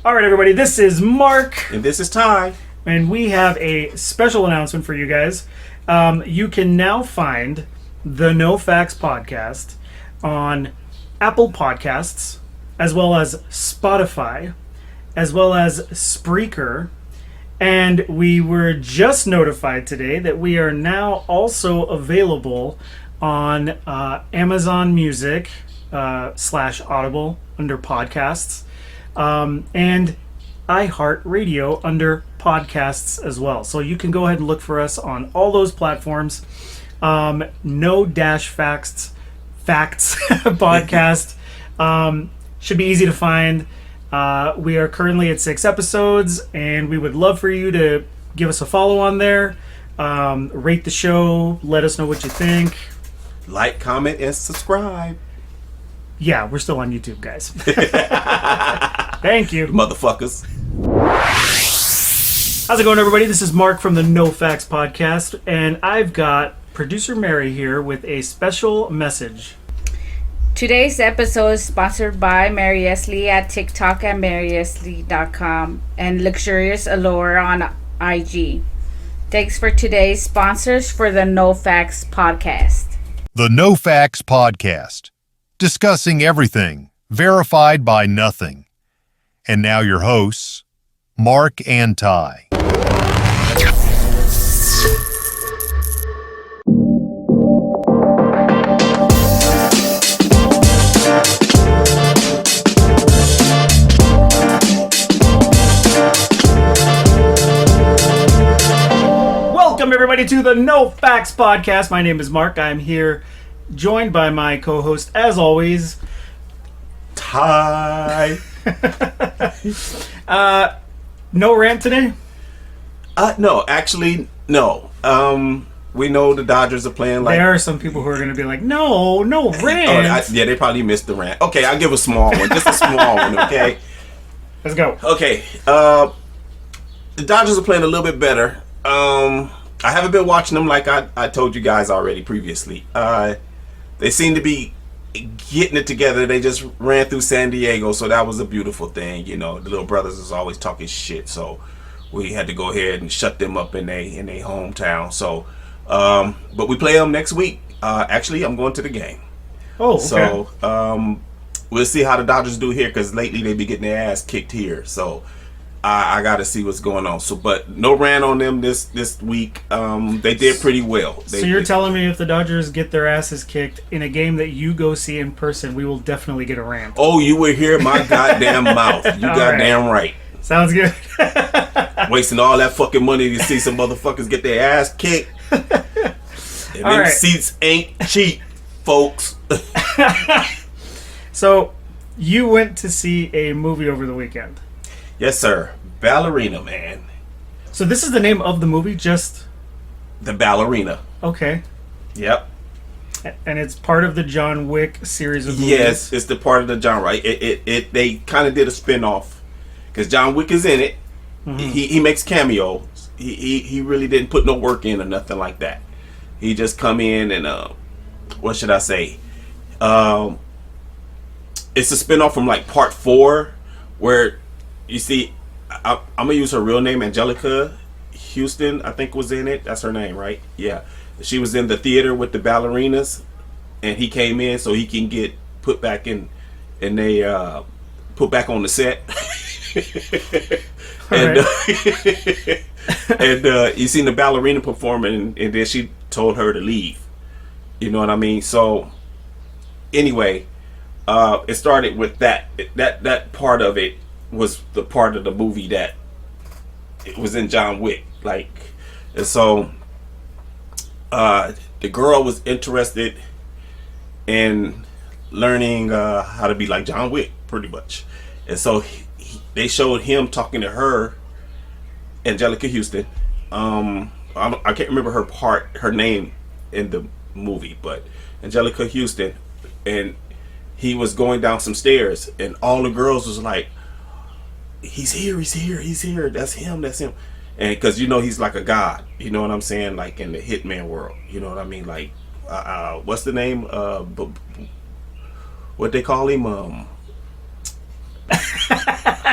All right, everybody, this is Mark. And this is Ty. And we have a special announcement for you guys. You can now find the No Facts podcast on Apple Podcasts, as well as Spotify, as well as Spreaker. And we were just notified today that we are now also available on Amazon Music / Audible under podcasts, and iHeartRadio under podcasts as well. So you can go ahead and look for us on all those platforms. No-Facts podcast should be easy to find. We are currently at 6 episodes, and we would love for you to give us a follow on there. Rate the show. Let us know what you think. Like, comment, and subscribe. Yeah, we're still on YouTube, guys. Thank you. Motherfuckers. How's it going, everybody? This is Mark from the No Facts podcast, and I've got producer Mary here with a special message. Today's episode is sponsored by Mary S. Lee at TikTok at MarySLee.com and Luxurious Allure on IG. Thanks for today's sponsors for the No Facts podcast. The No Facts Podcast, discussing everything, verified by nothing. And now your hosts, Mark and Ty. Welcome, everybody, to the No Facts podcast. My name is Mark. I'm here joined by my co-host, as always, Ty. No rant today? No, actually, no. We know the Dodgers are playing like... There are some people who are going to be like, no rant. Yeah, they probably missed the rant. Okay, I'll give a small one. Just a small one, okay? Let's go. Okay, the Dodgers are playing a little bit better. I haven't been watching them like I told you guys already previously. They seem to be getting it together. They just ran through San Diego, so that was a beautiful thing. You know, the little brothers is always talking shit, so we had to go ahead and shut them up in their hometown. So, but we play them next week. Actually, I'm going to the game. Oh, okay. So, we'll see how the Dodgers do here, because lately they be getting their ass kicked here. So, I got to see what's going on. So, but no rant on them this week. They did pretty well. So you're telling me if the Dodgers get their asses kicked in a game that you go see in person, we will definitely get a rant. Oh, you will hear my goddamn mouth. You goddamn right. Sounds good. Wasting all that fucking money to see some motherfuckers get their ass kicked. And them seats ain't cheap, folks. So, you went to see a movie over the weekend. Yes, sir. Ballerina, man. So this is the name of the movie, just... The Ballerina. Okay. Yep. And it's part of the John Wick series of movies? Yes, it's the part of the John, right? They kind of did a spin-off. Because John Wick is in it. Mm-hmm. He makes cameos. He really didn't put no work in or nothing like that. He just come in and, what should I say? It's a spin-off from like part 4, where... You see, I'm going to use her real name, Angelica Houston, I think was in it. That's her name, right? Yeah. She was in the theater with the ballerinas, and he came in so he can get put back in, and they put back on the set. And you seen the ballerina perform, and then she told her to leave. You know what I mean? So, anyway, it started with that part of it. Was the part of the movie that it was in John Wick, like, and so the girl was interested in learning how to be like John Wick, pretty much, and so they showed him talking to her, Angelica Houston. I can't remember her name in the movie, but Angelica Houston, and he was going down some stairs, and all the girls was like, he's here, that's him. And because, you know, he's like a god, you know what I'm saying, like in the hitman world, you know what I mean, like what's the name, what they call him,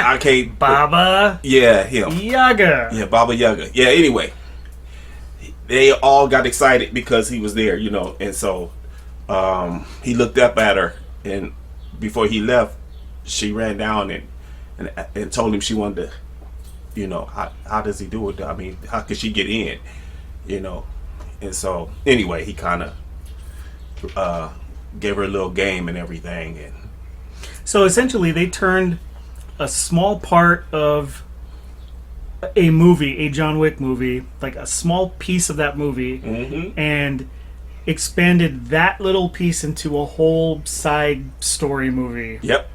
I can't. Baba Yeah, him. Yaga. Yeah, Baba Yaga. Yeah. Anyway, they all got excited because he was there, and so he looked up at her, and before he left, she ran down and told him she wanted to, how does he do it? I mean, how could she get in, And so anyway, he kind of gave her a little game and everything, and So essentially, they turned a small part of a movie, a John Wick movie, like a small piece of that movie, and expanded that little piece into a whole side story movie. yep.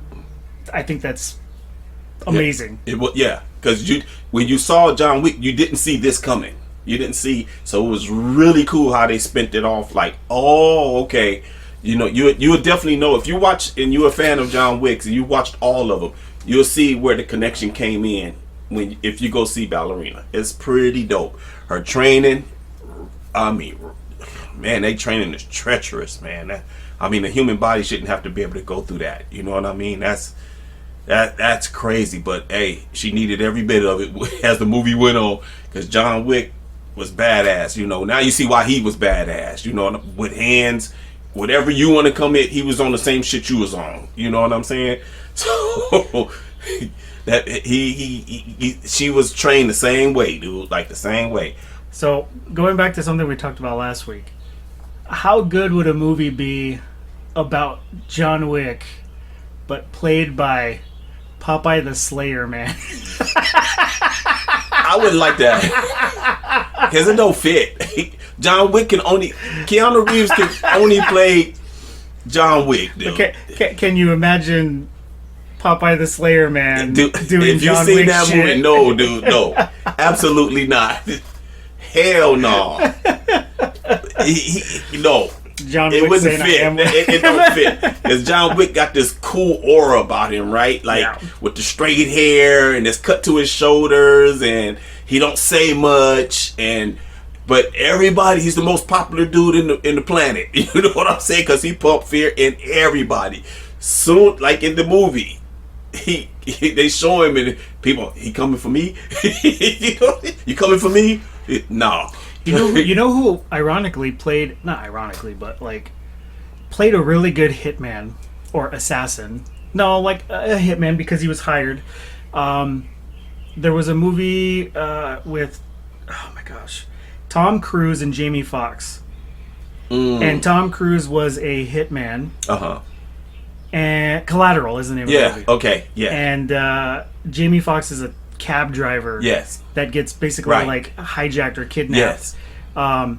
I think that's amazing. It was, because when you saw John Wick, you didn't see this coming. You didn't see, so it was really cool how they spent it off. Like, oh, okay, you would definitely know if you watch and you're a fan of John Wick and you watched all of them, you'll see where the connection came in if you go see Ballerina. It's pretty dope. Her training, I mean, man, they training is treacherous, man. The human body shouldn't have to be able to go through that. You know what I mean? That's crazy, but hey, she needed every bit of it as the movie went on, because John Wick was badass. Now you see why he was badass. With hands, whatever you want to come in, he was on the same shit you was on. You know what I'm saying? So that she was trained the same way, dude, like the same way. So going back to something we talked about last week, how good would a movie be about John Wick, but played by Popeye the Slayer Man? I wouldn't like that because it don't fit. John Wick Keanu Reeves can only play John Wick, dude. Okay, can you imagine Popeye the Slayer Man Dude, doing if you John seen Wick that shit? movie, no, dude, no, absolutely not. Hell no. No. John It Wick wouldn't saying, fit. "I am-" It don't fit. Because John Wick got this cool aura about him, right? Like Yeah. with the straight hair and it's cut to his shoulders, and he don't say much, but he's the most popular dude in the planet. You know what I'm saying? Because he pumped fear in everybody. Soon, like in the movie, they show him and people, he coming for me? You coming for me? No. You know who ironically played, not ironically, but like played a really good hitman or assassin? No, like a hitman because he was hired. There was a movie with, oh my gosh, Tom Cruise and Jamie Foxx. And Tom Cruise was a hitman. And Collateral is the name of the movie. Okay. Yeah. And Jamie Foxx is a cab driver. Yes. That gets basically Right. like hijacked or kidnapped. Yes.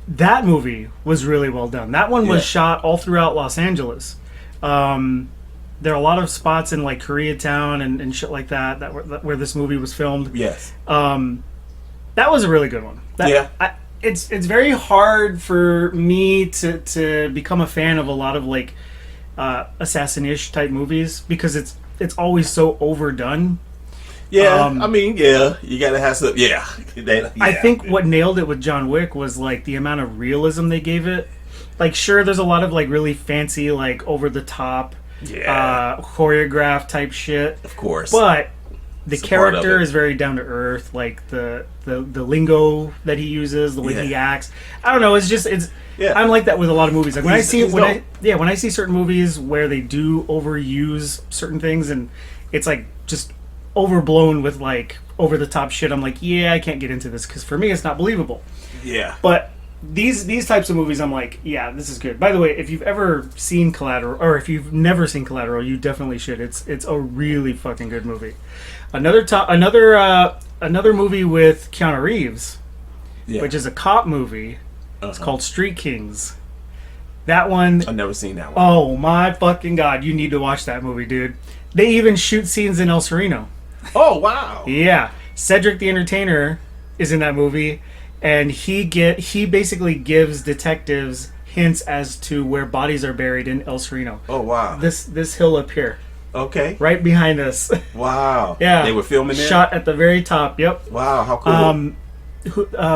That movie was really well done. That one was Yeah. shot all throughout Los Angeles. There are a lot of spots in like Koreatown and shit like that where this movie was filmed. Yes. That was a really good one. Yeah. It's very hard for me to become a fan of a lot of like assassin-ish type movies because it's always so overdone. Yeah. You gotta have some. Yeah. I think what nailed it with John Wick was like the amount of realism they gave it. Like, sure, there's a lot of like really fancy, like over the top, choreographed type shit. Of course. But the It's a part of character it. is very down to earth. Like the lingo that he uses, the way he acts. I don't know. Yeah. I'm like that with a lot of movies. Like when He's when dope. I see certain movies where they do overuse certain things and it's like just overblown with like over the top shit. I'm like, yeah, I can't get into this because for me it's not believable. Yeah. But these types of movies, I'm like, yeah, this is good. By the way, if you've ever seen Collateral, or if you've never seen Collateral, you definitely should. It's a really fucking good movie. Another movie with Keanu Reeves, Yeah. which is a cop movie. It's called Street Kings. That one, I've never seen that one. oh my fucking god, you need to watch that movie, dude. They even shoot scenes in El Sereno. Oh wow. Yeah, Cedric the Entertainer is in that movie, and he basically gives detectives hints as to where bodies are buried in El Sereno. Oh wow. This hill up here, Okay. right behind us. Wow. Yeah, They were filming there. Shot at the very top. Yep. Wow. How cool.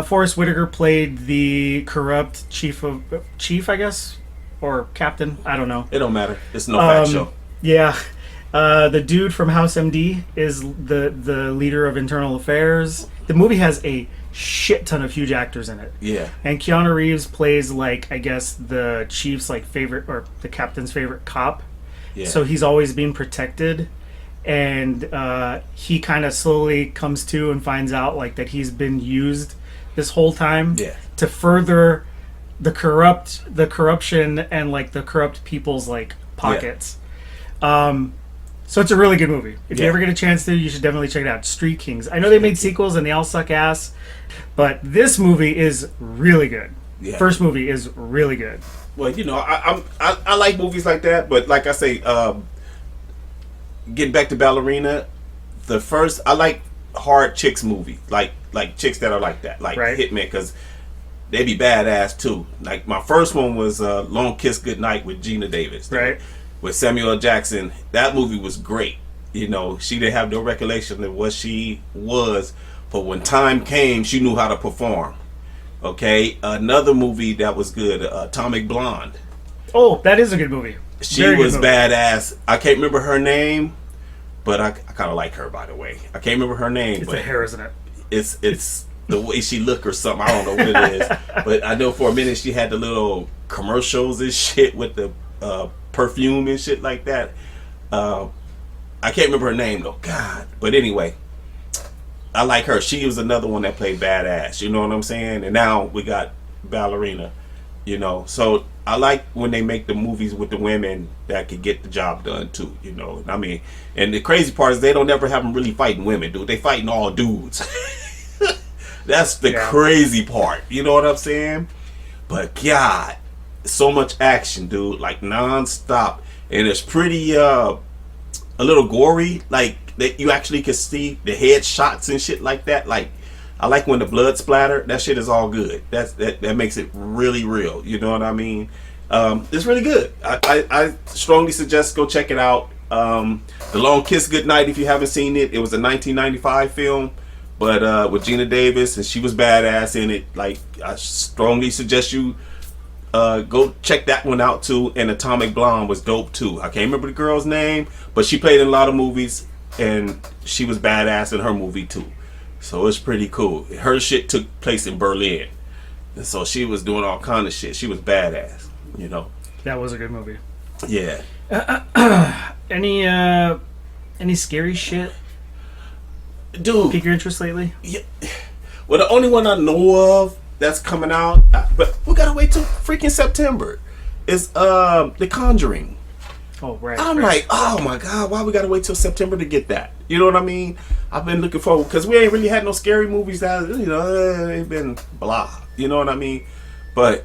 Forrest Whitaker played the corrupt chief, I guess, or captain. I don't know. It don't matter. It's no fact show. Yeah. The dude from House MD is the leader of internal affairs. The movie has a shit ton of huge actors in it. Yeah. And Keanu Reeves plays, like, I guess the chief's, like, favorite, or the captain's favorite cop. Yeah. So he's always being protected. And he kind of slowly comes to and finds out, like, that he's been used this whole time Yeah. to further the corruption and, like, the corrupt people's, like, pockets. So it's a really good movie. If you Yeah. ever get a chance to, you should definitely check it out. Street Kings. I know they made sequels and they all suck ass, but this movie is really good. Yeah. First movie is really good. Well, you know, I like movies like that, but like I say, getting back to Ballerina, I like hard chicks movies, like chicks that are like that, like Right. Hitman, because they be badass too. Like my first one was Long Kiss Goodnight with Gina Davis, Right. with Samuel L. Jackson. That movie was great. You know, she didn't have no recollection of what she was, but when time came, she knew how to perform. Okay, another movie that was good, Atomic Blonde. Oh, that is a good movie. She Very good was movie. badass. I can't remember her name, but I kind of like her, by the way. I can't remember her name, It's but the hair, isn't it? it's the way she look or something. I don't know what it is, but I know for a minute she had the little commercials and shit with the perfume and shit like that. I can't remember her name though. God, but anyway, I like her. She was another one that played badass. You know what I'm saying? And now we got Ballerina. You know, so I like when they make the movies with the women that can get the job done too. You know, I mean, and the crazy part is they don't ever have them really fighting women, dude. They fighting all dudes. That's the Yeah. crazy part. You know what I'm saying? But God, so much action, dude, like nonstop, and it's pretty a little gory. Like that, you actually can see the head shots and shit like that. Like I like when the blood splatter. That shit is all good. That makes it really real. You know what I mean? It's really good. I strongly suggest go check it out. The Long Kiss Goodnight, if you haven't seen it, it was a 1995 film, but with Gina Davis, and she was badass in it. Like I strongly suggest you go check that one out too. And Atomic Blonde was dope too. I can't remember the girl's name, but she played in a lot of movies, and she was badass in her movie too. So it's pretty cool. Her shit took place in Berlin, and so she was doing all kind of shit. She was badass, you know. That was a good movie. Yeah. Any scary shit Dude, pique your interest lately? yeah. Well, the only one I know of that's coming out, but we gotta wait till freaking September, is The Conjuring. Oh, right. I'm right. like, oh my God, why we gotta wait till September to get that? You know what I mean? I've been looking forward, because we ain't really had no scary movies that, you know, ain't been blah. You know what I mean? But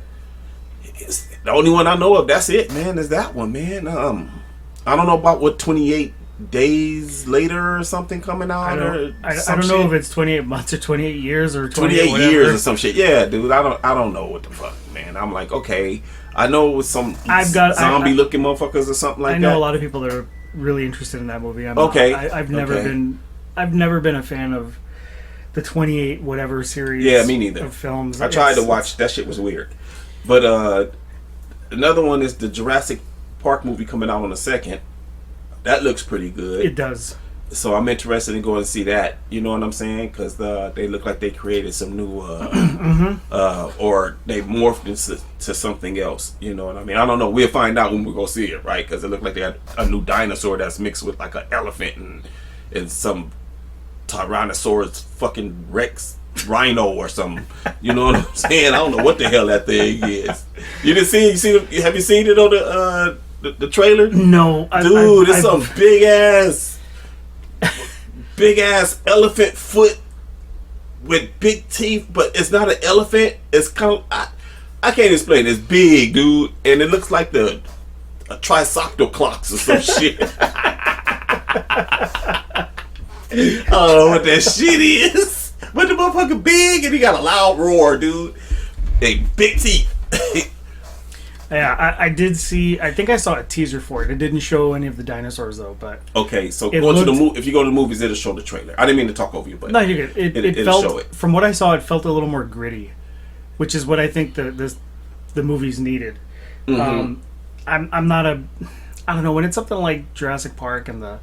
it's the only one I know of, that's it, man, is that one, man. I don't know about what 28 days later or something coming out. I some don't know shit. if it's 28 months or 28 years or 28 whatever. years or some shit. Yeah, dude. I don't know what the fuck, man. I'm like, okay, I know it was some zombie looking motherfuckers or something like that. I know a lot of people that are really interested in that movie. Okay. I've never been a fan of the 28 whatever series. Yeah, me neither. Of films. I tried to watch. That shit was weird. But another one is the Jurassic Park movie coming out on the 2nd. That looks pretty good. It does. So I'm interested in going to see that. You know what I'm saying? Because they look like they created some new, or they morphed into something else. You know what I mean? I don't know. We'll find out when we go see it, right? Because it looked like they had a new dinosaur that's mixed with like an elephant and some Tyrannosaurus fucking Rex rhino or something. You know what I'm saying? I don't know what the hell that thing is. You didn't see? Have you seen it on the trailer? No, Dude, it's some big ass elephant foot with big teeth, but it's not an elephant. It's kind of I can't explain. It's big, dude, and it looks like a Triceratops or some shit. I don't know what that shit is, but the motherfucker big and he got a loud roar, dude. Hey, big teeth. Yeah, I did see. I think I saw a teaser for it. It didn't show any of the dinosaurs though. But Okay, so It going to the looked- if you go to the movies, it'll show the trailer. I didn't mean to talk over you, but no, you're good. It it'll show felt it. from what I saw, it felt a little more gritty, which is what I think the movies needed. Mm-hmm. I'm not a. I don't know, when it's something like Jurassic Park and the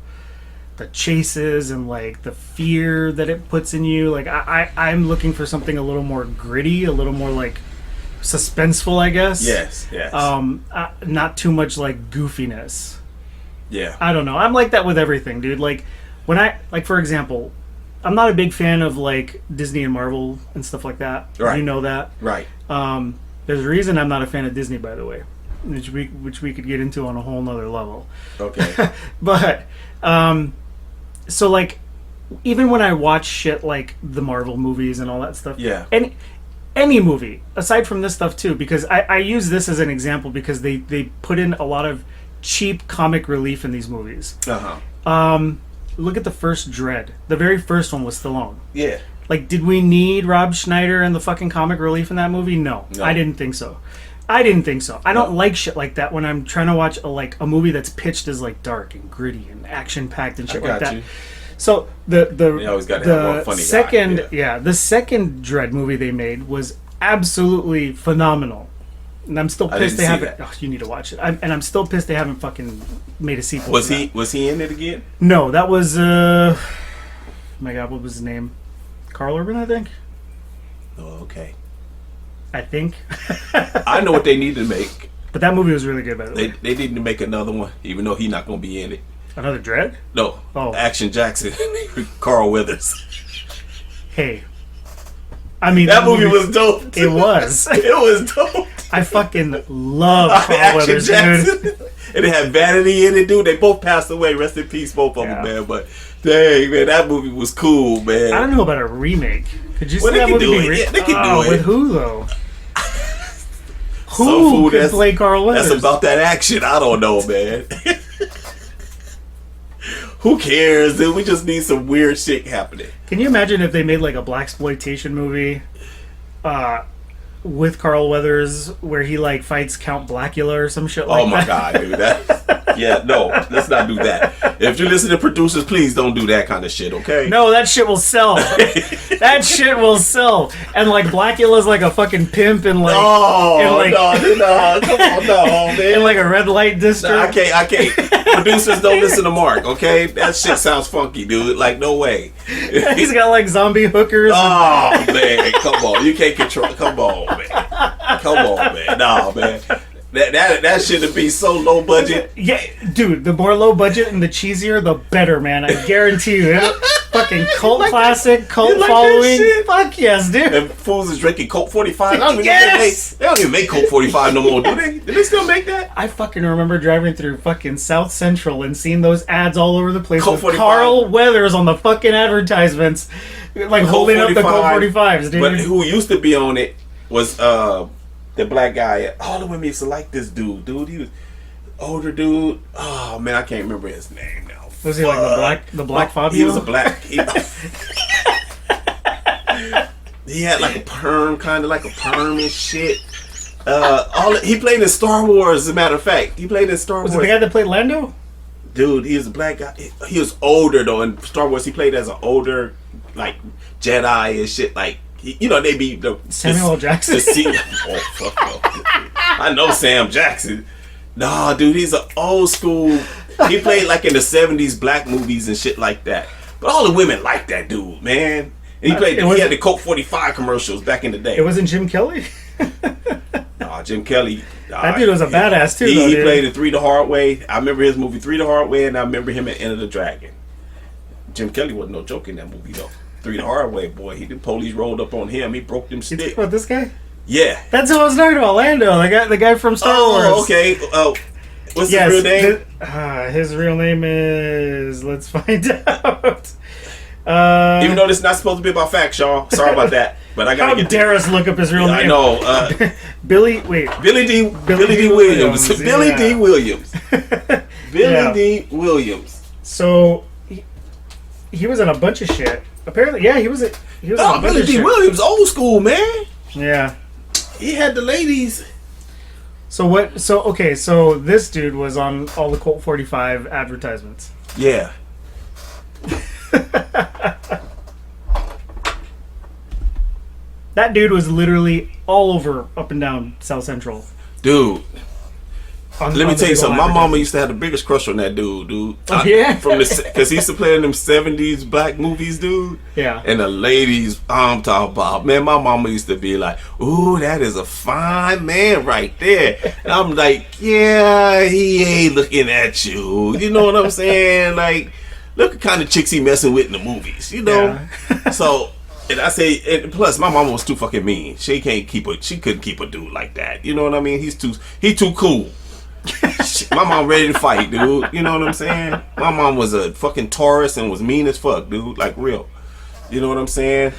chases and like the fear that it puts in you, like I'm looking for something a little more gritty, a little more like suspenseful, I guess. Yes. Not too much like goofiness. Yeah. I don't know. I'm like that with everything, dude. Like when for example, I'm not a big fan of like Disney and Marvel and stuff like that. Right. You know that. Right. There's a reason I'm not a fan of Disney, by the way, which we could get into on a whole nother level. Okay. But so like even when I watch shit like the Marvel movies and all that stuff, Yeah. and any movie aside from this stuff too, because I use this as an example because they put in a lot of cheap comic relief in these movies. Look at the first Dread. The very first one was Stallone. Yeah. Like, did we need Rob Schneider and the fucking comic relief in that movie? No. I didn't think so. I don't like shit like that when I'm trying to watch a movie that's pitched as like dark and gritty and action packed and shit like that. You. So You always gotta have one funny second guy. the second Dread movie they made was absolutely phenomenal. And I'm still pissed they haven't. Oh, you need to watch it. I'm still pissed they haven't fucking made a sequel. Was he in it again? No, that was my God, what was his name? Carl Urban, I think. Oh, okay. I think. I know what they need to make. But that movie was really good, by the way. They need to make another one, even though he's not gonna be in it. Another Dread? No. Oh. Action Jackson, Carl Weathers. Hey. I mean, That movie was dope. It was. It was dope. I fucking love Carl Action Weathers, Jackson. dude. And it had Vanity in it, dude. They both passed away. Rest in peace, both of them, man. But dang, man, that movie was cool, man. I don't know about a remake. Could you see Well, they that can movie do being it. Yeah, they can do it. With who, though? Some Who fool could play Carl Weathers? That's about that action. I don't know, man. Who cares, dude? We just need some weird shit happening. Can you imagine if they made like a blaxploitation movie with Carl Weathers where he like fights Count Blackula or some shit like that? Oh my god, dude. No, let's not do that. If you listen to producers, please don't do that kind of shit, okay? No, that shit will sell. That shit will sell. And like Blackula's like a fucking pimp and like No, come on, no, man. in like a red light district. I can't. Producers don't listen to Mark, okay? That shit sounds funky, dude. Like, no way. He's got like zombie hookers. Oh man, come on. You can't control. Come on, man. Nah, man. That shouldn't be so low budget. Yeah, dude, the more low budget and the cheesier, the better, man. I guarantee you. Fucking cult classic, cult like following. that shit? Fuck yes, dude. And fools is drinking Coke 45. I don't even Yes! they don't even make Coke 45 no more, do they? Do they still make that? I fucking remember driving through fucking South Central and seeing those ads all over the place Coke with 45. Carl Weathers on the fucking advertisements, like holding up the Colt 45s, dude. But who used to be on it was the black guy. All the women used to like this dude. He was older dude. Oh man, I can't remember his name now. Was he like the black Fabio? He was a black. He had like a perm, kind of like a perm and shit. He played in Star Wars. As a matter of fact, he played in Star Wars. Was it the guy that played Lando? Dude, he was a black guy. He was older though in Star Wars. He played as an older, like Jedi and shit. Like they be the Samuel L. Jackson. Oh fuck no! I know Sam Jackson. Nah, dude, he's an old school. He played like in the 70s black movies and shit like that. But all the women like that dude, man. And he played. He had the Coke 45 commercials back in the day. It wasn't Jim Kelly. Nah, Jim Kelly. That dude was a badass too. He played in 3 the Hard Way. I remember his movie 3 the Hard Way, and I remember him in Enter the Dragon. Jim Kelly wasn't no joke in that movie though. 3 the Hard Way, boy. The police rolled up on him. He broke them You sticks. talking about this guy? Yeah. That's who I was talking about. Lando, the guy from Star Wars. Oh, okay. What's his real name? His real name is. Let's find out. Even though this is not supposed to be about facts, y'all. Sorry about that. But I gotta How dare us look up his real name? I know. Billy Billy D. Williams, Billy yeah. D. Williams. Yeah. D. Williams. So he was in a bunch of shit. Apparently, yeah, he was in a bunch Billy of D. shit. Williams, old school, man. Yeah. He had the ladies. So what? So this dude was on all the Colt 45 advertisements. Yeah. That dude was literally all over, up and down South Central. Dude. On, Let me on tell the you something. My Google mama used to have the biggest crush on that dude. Oh, yeah? Because he used to play in them 70s black movies, dude. Yeah. And the ladies, I'm talking about, man, my mama used to be like, ooh, that is a fine man right there. And I'm like, yeah, he ain't looking at you. You know what I'm saying? Like, look what kind of chicks he messing with in the movies, you know? Yeah. So, and I say, and plus, my mama was too fucking mean. She couldn't keep a dude like that. You know what I mean? He too cool. My mom ready to fight, dude. You know what I'm saying? My mom was a fucking Taurus and was mean as fuck, dude. Like, real. You know what I'm saying?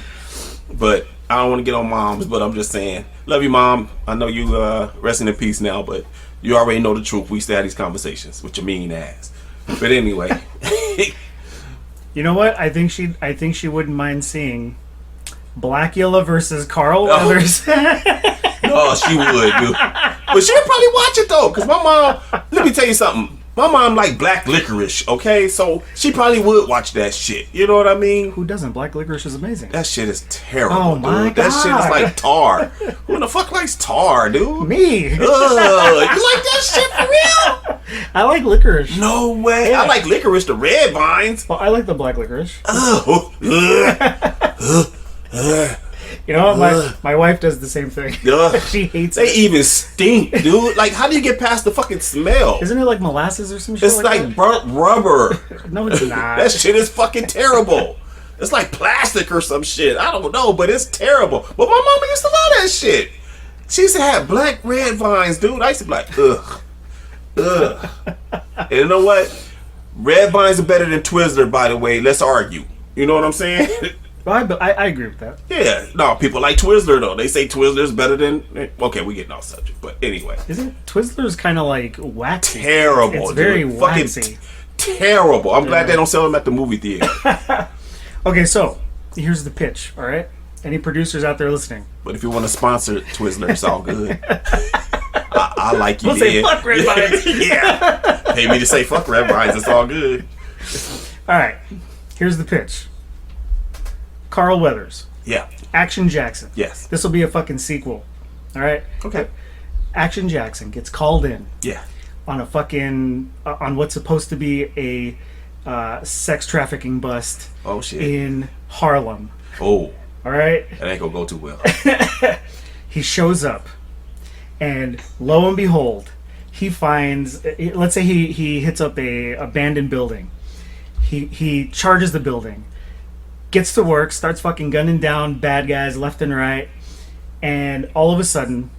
But I don't want to get on moms, but I'm just saying, love you, mom. I know you resting in peace now, but you already know the truth. We used to have these conversations with your mean ass. But anyway. You know what? I think she wouldn't mind seeing Blackula versus Carl Weathers. Oh, she would, dude. But she'll probably watch it though, cause my mom. Let me tell you something. My mom like black licorice, okay? So she probably would watch that shit. You know what I mean? Who doesn't? Black licorice is amazing. That shit is terrible, Oh, my dude. That shit is God. like tar. Who the fuck likes tar, dude? Me. Ugh, you like that shit for real? I like licorice. No way. Yeah. I like licorice, the red vines. Well, I like the black licorice. Ugh. You know what? My wife does the same thing. Ugh. She hates They it. even stink, dude. Like, how do you get past the fucking smell? Isn't it like molasses or some shit It's like like burnt rubber. that? No, it's not. That shit is fucking terrible. It's like plastic or some shit. I don't know, but it's terrible. But my mama used to love that shit. She used to have black red vines, dude. I used to be like, ugh. Ugh. And you know what? Red vines are better than Twizzler, by the way. Let's argue. You know what I'm saying? Well, I agree with that. Yeah. No, people like Twizzler, though. They say Twizzler's better than... Okay, we getting off subject. But anyway. Isn't Twizzler's kind of like waxy? Terrible, It's dude. very Fucking waxy. terrible. I'm glad they don't sell them at the movie theater. Okay, so here's the pitch. All right, any producers out there listening? But if you want to sponsor Twizzler, it's all good. I like you, We'll say dead. fuck red vines. Yeah. Pay me to say fuck red vines. It's all good. All right, here's the pitch. Carl Weathers, Yeah. Action Jackson. Yes. This will be a fucking sequel. All right. Okay. Action Jackson gets called in Yeah. on a fucking on what's supposed to be a sex trafficking bust Oh shit. in Harlem. Oh, All right. that ain't gonna go too well. He shows up, and lo and behold, he finds. Let's say he hits up a abandoned building. He charges the building, gets to work, starts fucking gunning down bad guys left and right, and all of a sudden,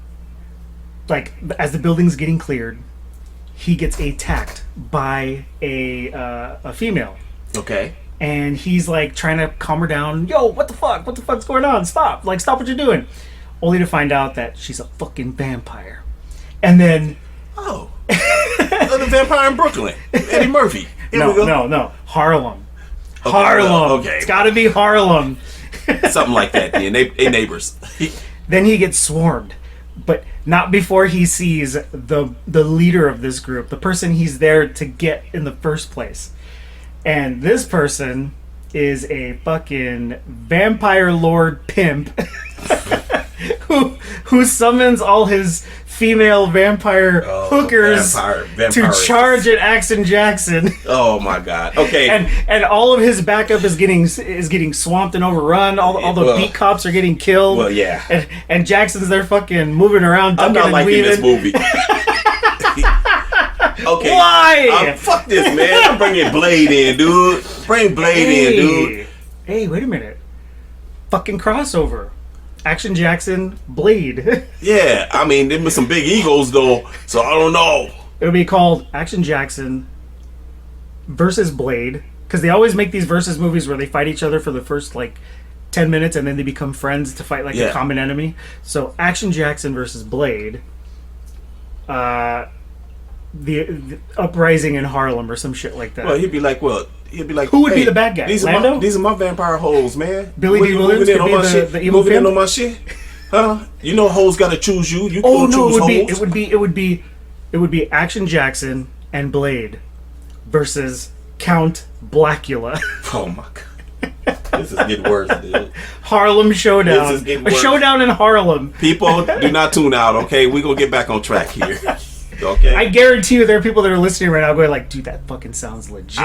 like as the building's getting cleared, he gets attacked by a female. Okay. And he's like trying to calm her down. Yo, what the fuck? What the fuck's going on? Stop! Like, stop what you're doing. Only to find out that she's a fucking vampire. And then Oh. The vampire in Brooklyn. Eddie Murphy. Here we go. no, Harlem. Okay, Harlem. well, okay. It's got to be Harlem. Something like that. Then they neighbors. Then he gets swarmed, but not before he sees the leader of this group, the person he's there to get in the first place. And this person is a fucking vampire lord pimp who summons all his female vampire hookers vampire to charge at Action Jackson. Oh my god. Okay. And all of his backup is getting swamped and overrun. All the Well, beat cops are getting killed. well, yeah. And Jackson's there fucking moving around, I'm ducking not and liking weaving. this movie. Okay. Why? Fuck this, man. I'm bringing Blade in, dude. Bring Blade in, dude. Hey, wait a minute. Fucking crossover. Action Jackson, Blade. Yeah, I mean, there was some big egos though, so I don't know. It'll be called Action Jackson versus Blade, because they always make these versus movies where they fight each other for the first like 10 minutes and then they become friends to fight like Yeah. a common enemy. So Action Jackson versus Blade. The uprising in Harlem or some shit like that. Well, he'd be like, Who would be the bad guy? These Lando? are my vampire hoes, man. Billy What, D. you Williams moving in could on be my the- shit? the You evil moving in pimp? on my shit? Huh? You know, hoes gotta choose you. You Oh don't no! choose It would hoes. be Action Jackson and Blade versus Count Blackula. Oh my god, this is getting worse, dude. Harlem This Showdown. is getting A worse. showdown in Harlem. People, do not tune out, okay? We gonna get back on track here. Okay. I guarantee you there are people that are listening right now going like, dude, that fucking sounds legit.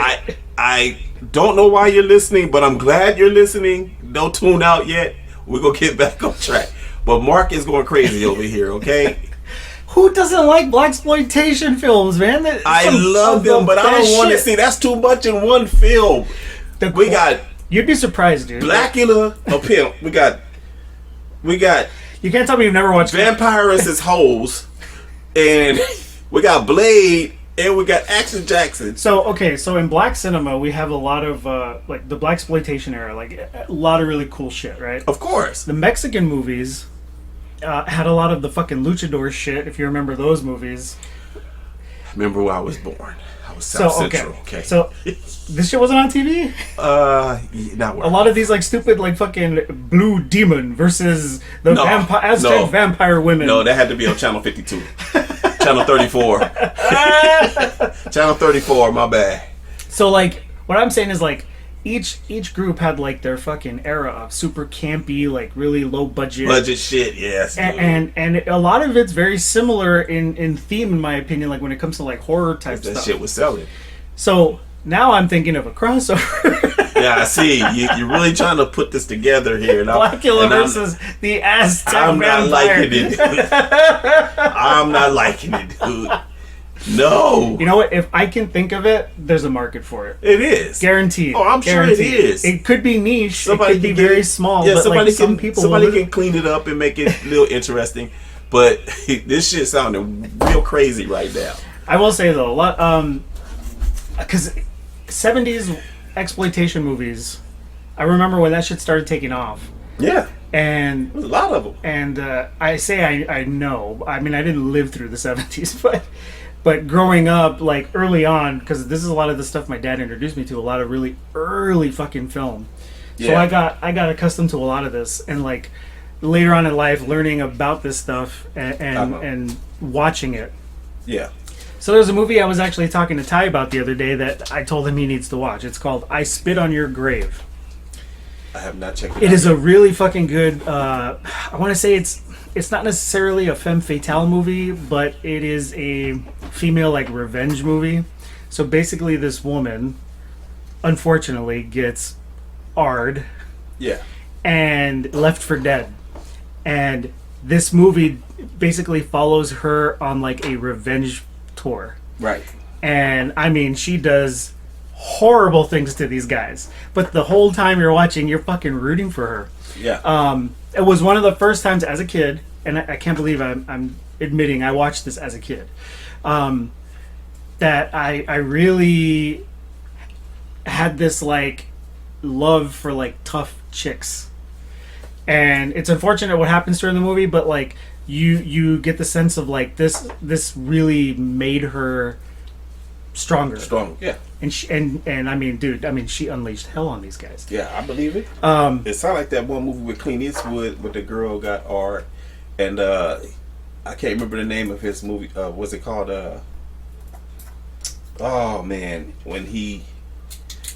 I don't know why you're listening, but I'm glad you're listening. Don't tune out yet. We're gonna get back on track. But Mark is going crazy over here, okay? Who doesn't like blaxploitation films, man? I love them, but I don't want to see. That's too much in one film. We got You'd be surprised, dude. Blackula, a pimp. We got You can't tell me you've never watched Vampires as hoes, and we got Blade, and we got Action Jackson. So in black cinema we have a lot of like the blaxploitation era, like a lot of really cool shit, right? Of course. The Mexican movies had a lot of the fucking luchador shit, if you remember those movies. Remember where I was born. I was South Central. Okay. So this shit wasn't on TV? Not A lot of these like stupid like fucking Blue Demon versus the Aztec vampire women. No, that had to be on Channel 52. Channel 34. Channel 34, my bad. So like what I'm saying is like each group had like their fucking era of super campy, like really low budget shit, yes. and a lot of it's very similar in theme, in my opinion, like when it comes to like horror type that stuff. shit was selling. So now I'm thinking of a crossover. Yeah, I see. You're really trying to put this together here. Blackula versus the Aztec I'm vampire. not liking it. I'm not liking it, dude. No. You know what? If I can think of it, there's a market for it. It is. Guaranteed. Oh, I'm sure it is. It could be niche. Somebody it could be can very small. Yeah, but somebody like some people can clean it up and make it a little interesting. But this shit sounding real crazy right now. I will say though, a lot because 70s exploitation movies, I remember when that shit started taking off. Yeah. And There's a lot of them. And I say I know. I mean, I didn't live through the 70s, but growing up, like early on, because this is a lot of the stuff my dad introduced me to, a lot of really early fucking film. So Yeah. I got accustomed to a lot of this, and like later on in life, learning about this stuff and watching it. Yeah. So there's a movie I was actually talking to Ty about the other day that I told him he needs to watch. It's called I Spit on Your Grave. I have not checked it out. It is a really fucking good. I want to say it's not necessarily a femme fatale movie, but it is a female like revenge movie. So basically, this woman, unfortunately, gets R'd Yeah. and left for dead, and this movie basically follows her on like a revenge tour. Right. And I mean, she does horrible things to these guys, but the whole time you're watching, you're fucking rooting for her. Yeah. It was one of the first times as a kid, and I can't believe I'm admitting I watched this as a kid, that I really had this like love for like tough chicks. And it's unfortunate what happens during the movie, but like you get the sense of like this really made her stronger. Strong. Yeah. And I mean, dude, she unleashed hell on these guys. Yeah, I believe it. It sounded like that one movie with Clint Eastwood, with the girl got R, and I can't remember the name of his movie. What's it called? Oh man, when he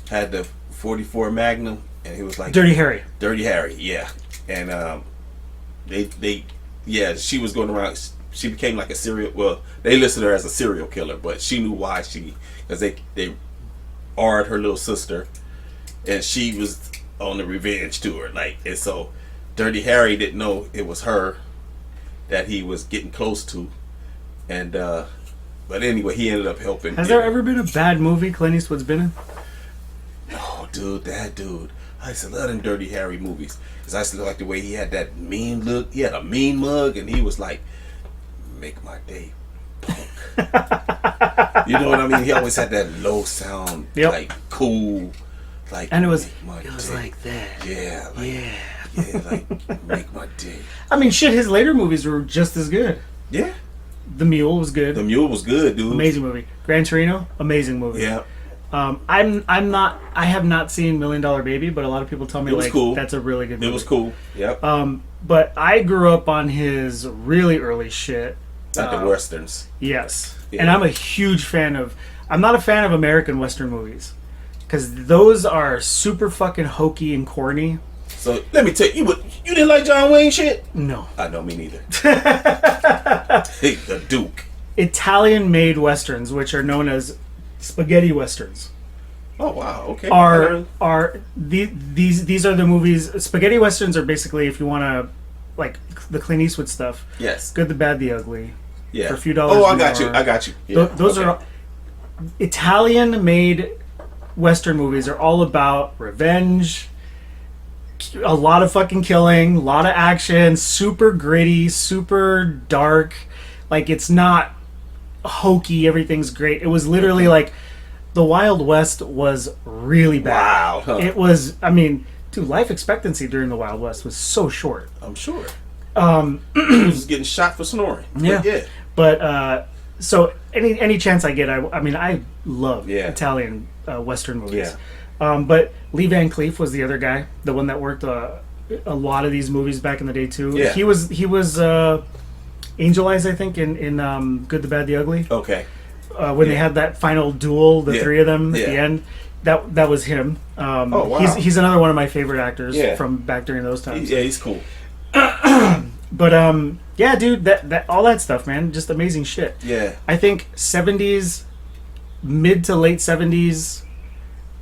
had the 44 Magnum, and he was like Dirty Harry. Dirty Harry, yeah. And she was going around. She became like a serial. Well, they listed her as a serial killer, but she knew why because they R'd her little sister, and she was on the revenge tour. Like, and so Dirty Harry didn't know it was her that he was getting close to, and but anyway, he ended up helping. Has there ever been a bad movie Clint Eastwood's been in? No, dude, that dude. I used to love them Dirty Harry movies because I used to like the way he had that mean look. He had a mean mug, and he was like, "Make my day, punk." You know what I mean? He always had that low sound, like cool, like. And it was day. like that. Yeah, like, Yeah. like make my day. I mean, shit. His later movies were just as good. Yeah, The Mule was good. The Mule was good, dude. Amazing movie. Gran Torino, amazing movie. Yeah. I have not seen $1 Million Baby, but a lot of people tell me It was like cool. that's a really good movie. It was cool. Yep. But I grew up on his really early shit. Like the westerns. Yes. Yeah. And I'm a huge fan of. I'm not a fan of American Western movies because those are super fucking hokey and corny. So let me tell you, you didn't like John Wayne shit? No. I know, me neither. Hey, the Duke. Italian-made westerns, which are known as spaghetti westerns. Oh wow, okay. These are the movies. Spaghetti westerns are basically, if you want to, like the Clint Eastwood stuff. Yes. Good, the Bad, the Ugly. Yeah. For a few dollars. Oh, I got you. Yeah. Those are Italian-made western movies. Are all about revenge. A lot of fucking killing, a lot of action, super gritty, super dark. Like, it's not hokey, everything's great. It was literally like the Wild West was really bad. Wow. Huh. It was, I mean, dude, life expectancy during the Wild West was so short. I'm sure. He was getting shot for snoring. Yeah. Yeah. But so any chance I get, I mean, I love Yeah. Italian western movies. Yeah. But Lee Van Cleef was the other guy, the one that worked a lot of these movies back in the day too. Yeah. He was Angel Eyes, I think, in Good, the Bad, the Ugly. Okay. When they had that final duel, the Yeah. three of them at Yeah. the end. That was him. Oh, wow. He's another one of my favorite actors Yeah. from back during those times. Yeah, he's cool. But yeah, dude, that all that stuff, man, just amazing shit. Yeah. I think 70s, mid to late 70s,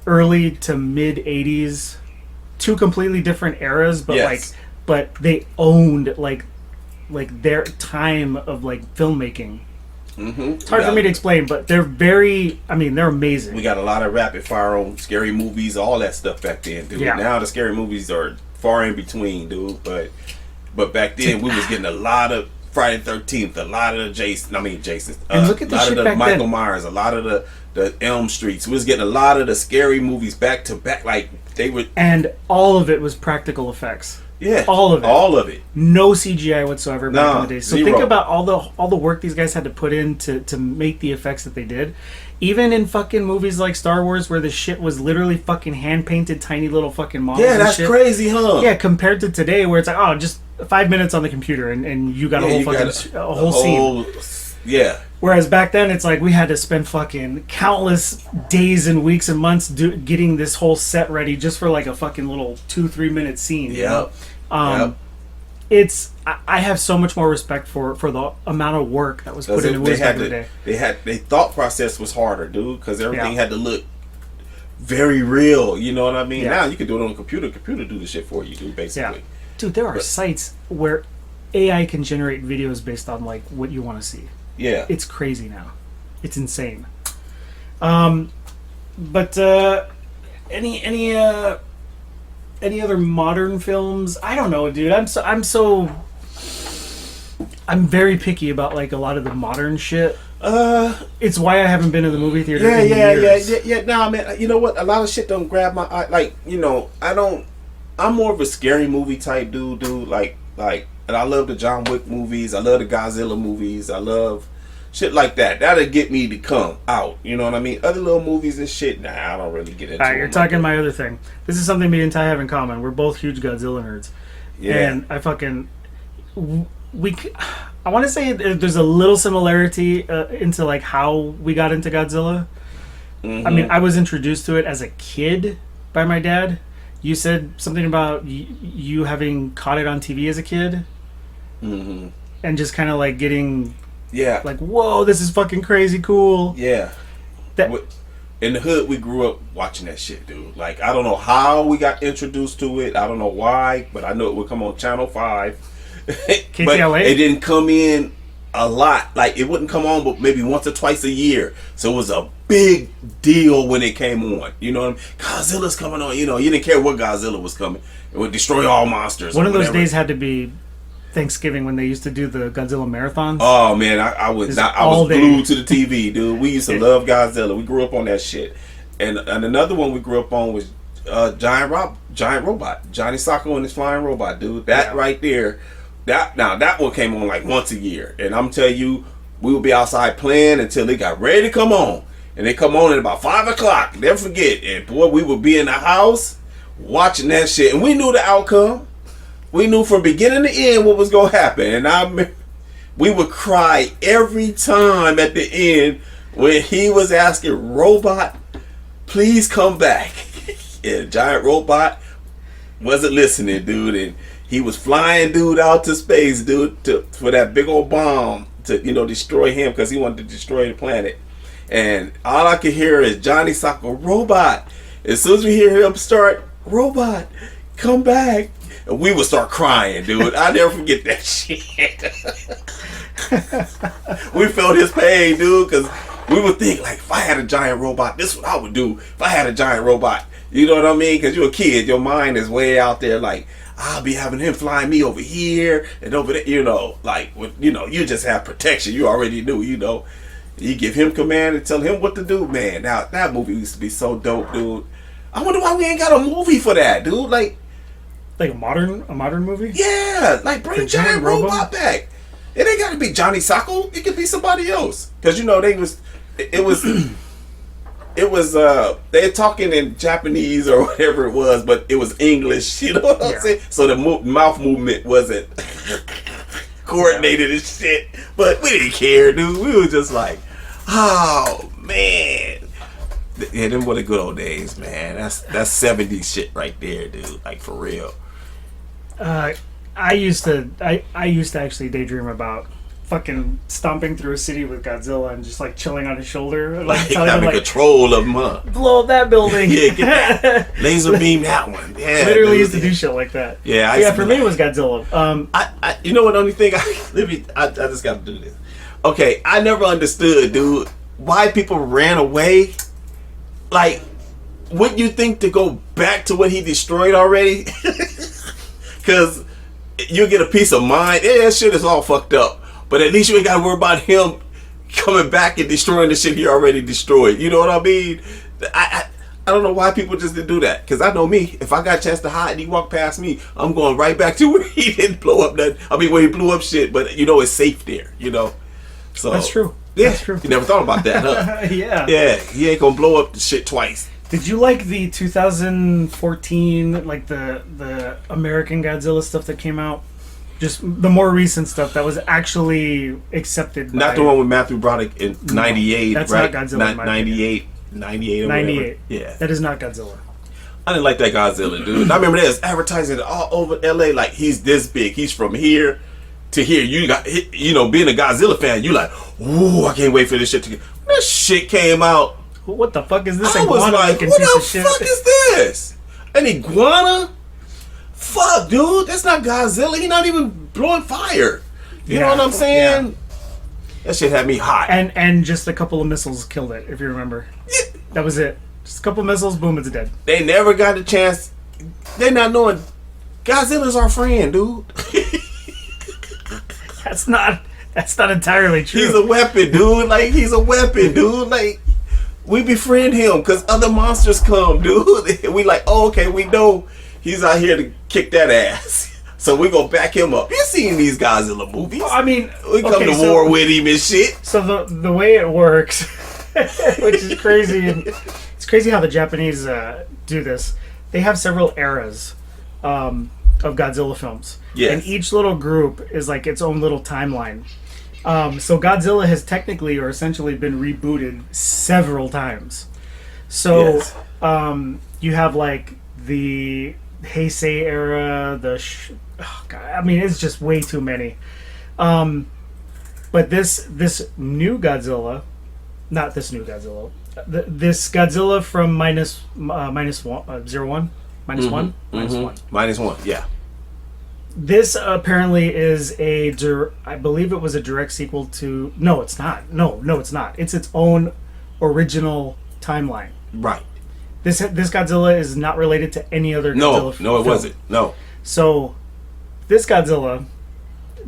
early to mid 80s, two completely different eras, but Yes. but they owned like their time of like filmmaking. Mm-hmm. It's hard for me to explain, but they're they're amazing. We got a lot of rapid fire on scary movies, all that stuff back then, dude. Yeah. Now the scary movies are far in between, dude. But back then we was getting a lot of Friday the 13th, a lot of Jason. And look at the a lot shit of the back Michael then. Myers, a lot of the Elm Streets. We was getting a lot of the scary movies back to back, like they were. And all of it was practical effects. Yeah, All of it. all of it. No CGI whatsoever back No, in the day. So zero. think about all the work these guys had to put in to make the effects that they did. Even in fucking movies like Star Wars, where the shit was literally fucking hand painted, tiny little fucking models. Yeah, and that's shit. crazy, huh? Yeah, compared to today, where it's like, oh, just 5 minutes on the computer and you got Yeah, a whole you fucking got a whole scene. Yeah. Whereas back then, it's like we had to spend fucking countless days and weeks and months getting this whole set ready just for like a fucking little 2-3 minute scene. you know? Yep. I have so much more respect for the amount of work that was put into movies back in the day. They thought process was harder, dude, because everything Yeah. had to look very real. You know what I mean? Yeah. Now you can do it on a computer. Computer do the shit for you, dude. Basically. Yeah. Dude, there are But- sites where AI can generate videos based on like what you want to see. Yeah. It's crazy now. It's insane. But any other modern films? I don't know, dude. I'm very picky about like a lot of the modern shit. It's why I haven't been to the movie theater in years. Yeah. Nah, man. You know what? A lot of shit don't grab my eye. Like, you know, I'm more of a scary movie type dude. Like, and I love the John Wick movies. I love the Godzilla movies. I love shit like that. That'll get me to come out. You know what I mean? Other little movies and shit. Nah, I don't really get into. Alright, you're them talking like my other thing. This is something me and Ty have in common. We're both huge Godzilla nerds. that. Yeah. And I fucking I want to say there's a little similarity into like how we got into Godzilla. Mhm. I mean, I was introduced to it as a kid by my dad. You said something about you having caught it on TV as a kid Mhm. and just kind of like getting Yeah. like, whoa, this is fucking crazy cool. Yeah. That- In the hood, we grew up watching that shit, dude. Like, I don't know how we got introduced to it. I don't know why, but I know it would come on Channel 5. KTLA? But it didn't come in a lot. Like, it wouldn't come on but maybe once or twice a year. So it was a big deal when it came on. You know what I mean? Godzilla's coming on. You know, you didn't care what Godzilla was coming. It would destroy all monsters. One or of those whatever. days had to be Thanksgiving when they used to do the Godzilla marathons. Oh man, I was It's not. I all was day. glued to the TV, dude. We used to love Godzilla. We grew up on that shit. And another one we grew up on was Giant Robot, Johnny Sacco and his flying robot, dude. That Yeah. right there. That one came on like once a year, and I'm telling you, we would be outside playing until they got ready to come on, and they come on at about 5:00. Never forget, and boy, we would be in the house watching that shit, and we knew the outcome. We knew from beginning to end what was gonna happen, and we would cry every time at the end when he was asking Robot, please come back. And Giant Robot wasn't listening, dude, and He was flying dude out to space, dude, for that big old bomb to destroy him because he wanted to destroy the planet. And all I could hear is Johnny Sokko, robot. As soon as we hear him start, robot, come back, and we would start crying, dude. I'll never forget that shit. We felt his pain, dude, because we would think, like, if I had a giant robot, this is what I would do if I had a giant robot. You know what I mean? Because you're a kid, your mind is way out there, like, I'll be having him flying me over here and over there, you just have protection. You already knew, You give him command and tell him what to do, man. Now, that movie used to be so dope, dude. I wonder why we ain't got a movie for that, dude. Like a modern movie? Yeah, like bring The Giant Giant Robot back. It ain't got to be Johnny Sokko. It could be somebody else. Because, it was they're talking in Japanese or whatever it was, but it was English, you know what I'm saying? So the mouth movement wasn't coordinated and shit, but we didn't care, dude. We were just like, oh man. Yeah, them were the good old days, man. That's 70s shit right there, dude. Like, for real. I used to actually daydream about fucking stomping through a city with Godzilla and just like chilling on his shoulder, Like telling having him, control of him, huh? blow up that building. Yeah, get that. Laser beam that one. Yeah, Literally dude. used to do shit like that. Yeah, for me it was Godzilla. I you know what? Only thing I just got to do this. Okay, I never understood, dude, why people ran away. Like, wouldn't you think to go back to what he destroyed already? Because you get a peace of mind. Yeah, that shit is all fucked up. But at least you ain't got to worry about him coming back and destroying the shit he already destroyed. You know what I mean? I don't know why people just didn't do that. Because I know me. If I got a chance to hide and he walked past me, I'm going right back to where he didn't blow up that. I mean, where he blew up shit. But, it's safe there, So That's true. Yeah, That's true. You never thought about that, huh? Yeah. Yeah, he ain't going to blow up the shit twice. Did you like the 2014, like the American Godzilla stuff that came out? Just the more recent stuff that was actually accepted. Not the one with Matthew Broderick in 98, that's right? not Godzilla, in my 98 or 98. whatever. Yeah. That is not Godzilla. I didn't like that Godzilla, dude. I remember there's advertising all over LA like he's this big. He's from here to here. You got, being a Godzilla fan, you like, ooh, I can't wait for this shit to get. When that shit came out, What the fuck is this? I was iguana like, looking what piece the of shit? fuck is this? An iguana? Fuck, dude. That's not Godzilla. He not even blowing fire. You know what I'm saying? Yeah. That shit had me hot. And just a couple of missiles killed it, if you remember. Yeah. That was it. Just a couple of missiles, boom, it's dead. They never got a chance. They not knowing Godzilla's our friend, dude. That's not entirely true. He's a weapon, dude. Like, he's a weapon, dude. Like, we befriend him because other monsters come, dude. We like, oh, okay, we know he's out here to kick that ass. So we gonna back him up. You seen these Godzilla movies? I mean, We come to war with him and shit. So the way it works, which is crazy, and it's crazy how the Japanese do this. They have several eras of Godzilla films, Yes. and each little group is like its own little timeline. So Godzilla has technically or essentially been rebooted several times. So Yes. You have like the Heisei era, I mean, it's just way too many. But this new Godzilla, not this new Godzilla, this Godzilla from minus one, Minus one, yeah. This apparently is I believe it was a direct sequel to. No, it's not. No, it's not. It's its own original timeline. Right. This Godzilla is not related to any other Godzilla No, it film. wasn't. No. So, this Godzilla,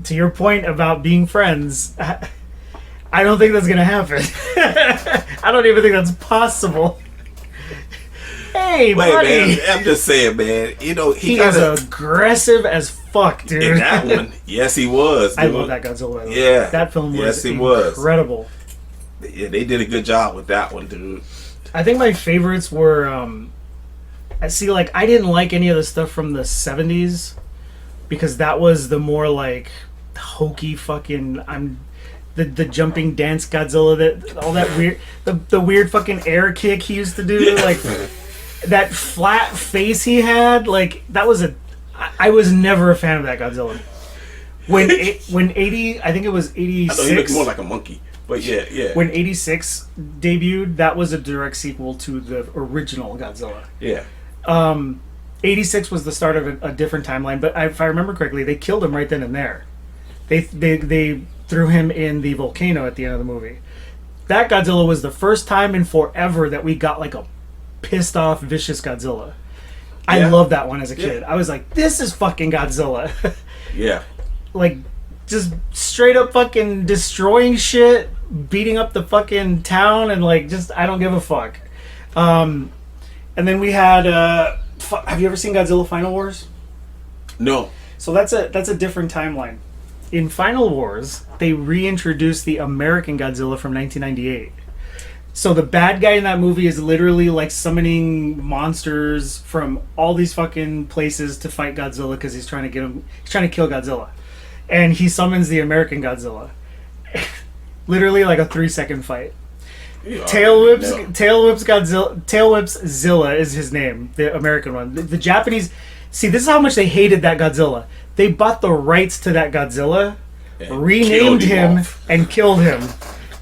to your point about being friends, I don't think that's gonna happen. I don't even think that's possible. Hey, Wait, buddy. man. I'm just saying, man. He is aggressive as fuck, dude. in that one. Yes, he was. I dude. love that Godzilla. Yeah. That film was Yes, he was. incredible. Yeah, they did a good job with that one, dude. I think my favorites were I didn't like any of the stuff from the 70s because that was the more like hokey fucking the jumping dance Godzilla, that all that weird the weird fucking air kick he used to do, like that flat face he had, like that was I was never a fan of that Godzilla. When 80, I think it was I know he looked 86. more like a monkey. But yeah. When 86 debuted, that was a direct sequel to the original Godzilla. Yeah. 86 was the start of a different timeline, but if I remember correctly, they killed him right then and there. They threw him in the volcano at the end of the movie. That Godzilla was the first time in forever that we got like a pissed off, vicious Godzilla. I Yeah. loved that one as a kid. I was like, this is fucking Godzilla. Yeah. Like, just straight up fucking destroying shit, beating up the fucking town, and like, just, I don't give a fuck. And then we had, have you ever seen Godzilla Final Wars? No. So that's a different timeline. In Final Wars, they reintroduced the American Godzilla from 1998. So the bad guy in that movie is literally like summoning monsters from all these fucking places to fight Godzilla because he's trying to kill Godzilla. And he summons the American Godzilla. Literally like a 3-second fight. Tail whips Godzilla. Tail whips Zilla is his name, the American one. The Japanese, see, this is how much they hated that Godzilla. They bought the rights to that Godzilla, And renamed killed him, off. and killed him.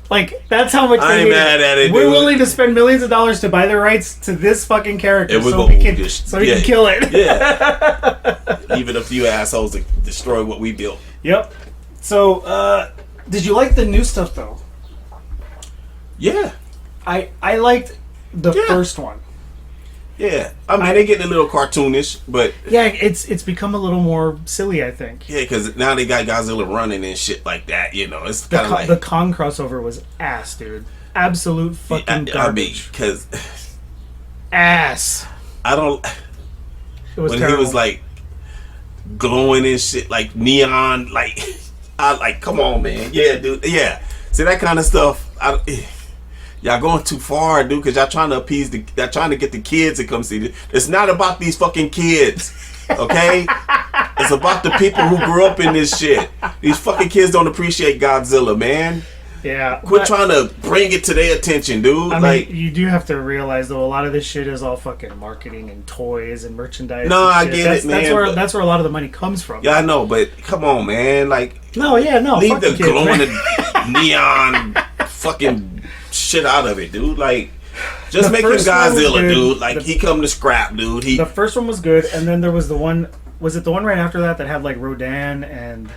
Like, that's how much I they ain't hated mad at it, We're dude. willing to spend millions of dollars to buy the rights to this fucking character And we're so gonna we can yeah. kill it. Yeah. Even a few assholes that destroy what we built. Yep. So, did you like the new stuff though? Yeah. I liked the Yeah. first one. Yeah. I mean, they getting a little cartoonish, but Yeah, it's become a little more silly, I think. yeah, because now they got Godzilla running and shit like that. You know, it's The, kind of like the Kong crossover was ass, dude. Absolute fucking I mean, garbage. because Ass. I don't. It was When terrible. he was like glowing and shit, like neon, like I like, come on, man, yeah, dude, yeah. See that kind of stuff. Y'all going too far, dude, because y'all trying to appease y'all trying to get the kids to come see this. It's not about these fucking kids, okay? It's about the people who grew up in this shit. These fucking kids don't appreciate Godzilla, man. Yeah. Quit but, trying to bring it to their attention, dude. I like, mean, you do have to realize though, a lot of this shit is all fucking marketing and toys and merchandise. No, and I shit. get that's, it, man, That's where a lot of the money comes from. yeah, I know, but come on, man. Like, No, yeah, no. leave fuck the kids, glowing man. neon fucking shit out of it, dude. Like, just The make him first one was Godzilla, good. dude. Like, he come to scrap, dude. He The first one was good, and then there was the one. Was it the one right after that that had like Rodan and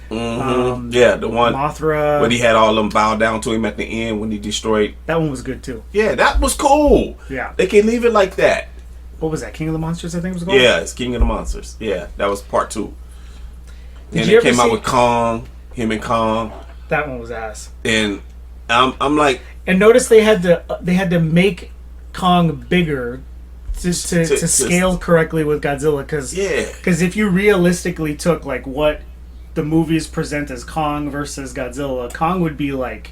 yeah, the one Mothra? when he had all them bow down to him at the end when he destroyed. That one was good too. Yeah, that was cool. Yeah. They can leave it like that. What was that? King of the Monsters, I think it was called. Yeah, it's King of the Monsters. Yeah, that was part 2. Did And you it ever came out see- with Kong, him and Kong, That one was ass. and I'm like, And notice they had to make Kong bigger just to scale correctly with Godzilla, because yeah. if you realistically took like what the movies present as Kong versus Godzilla, Kong would be like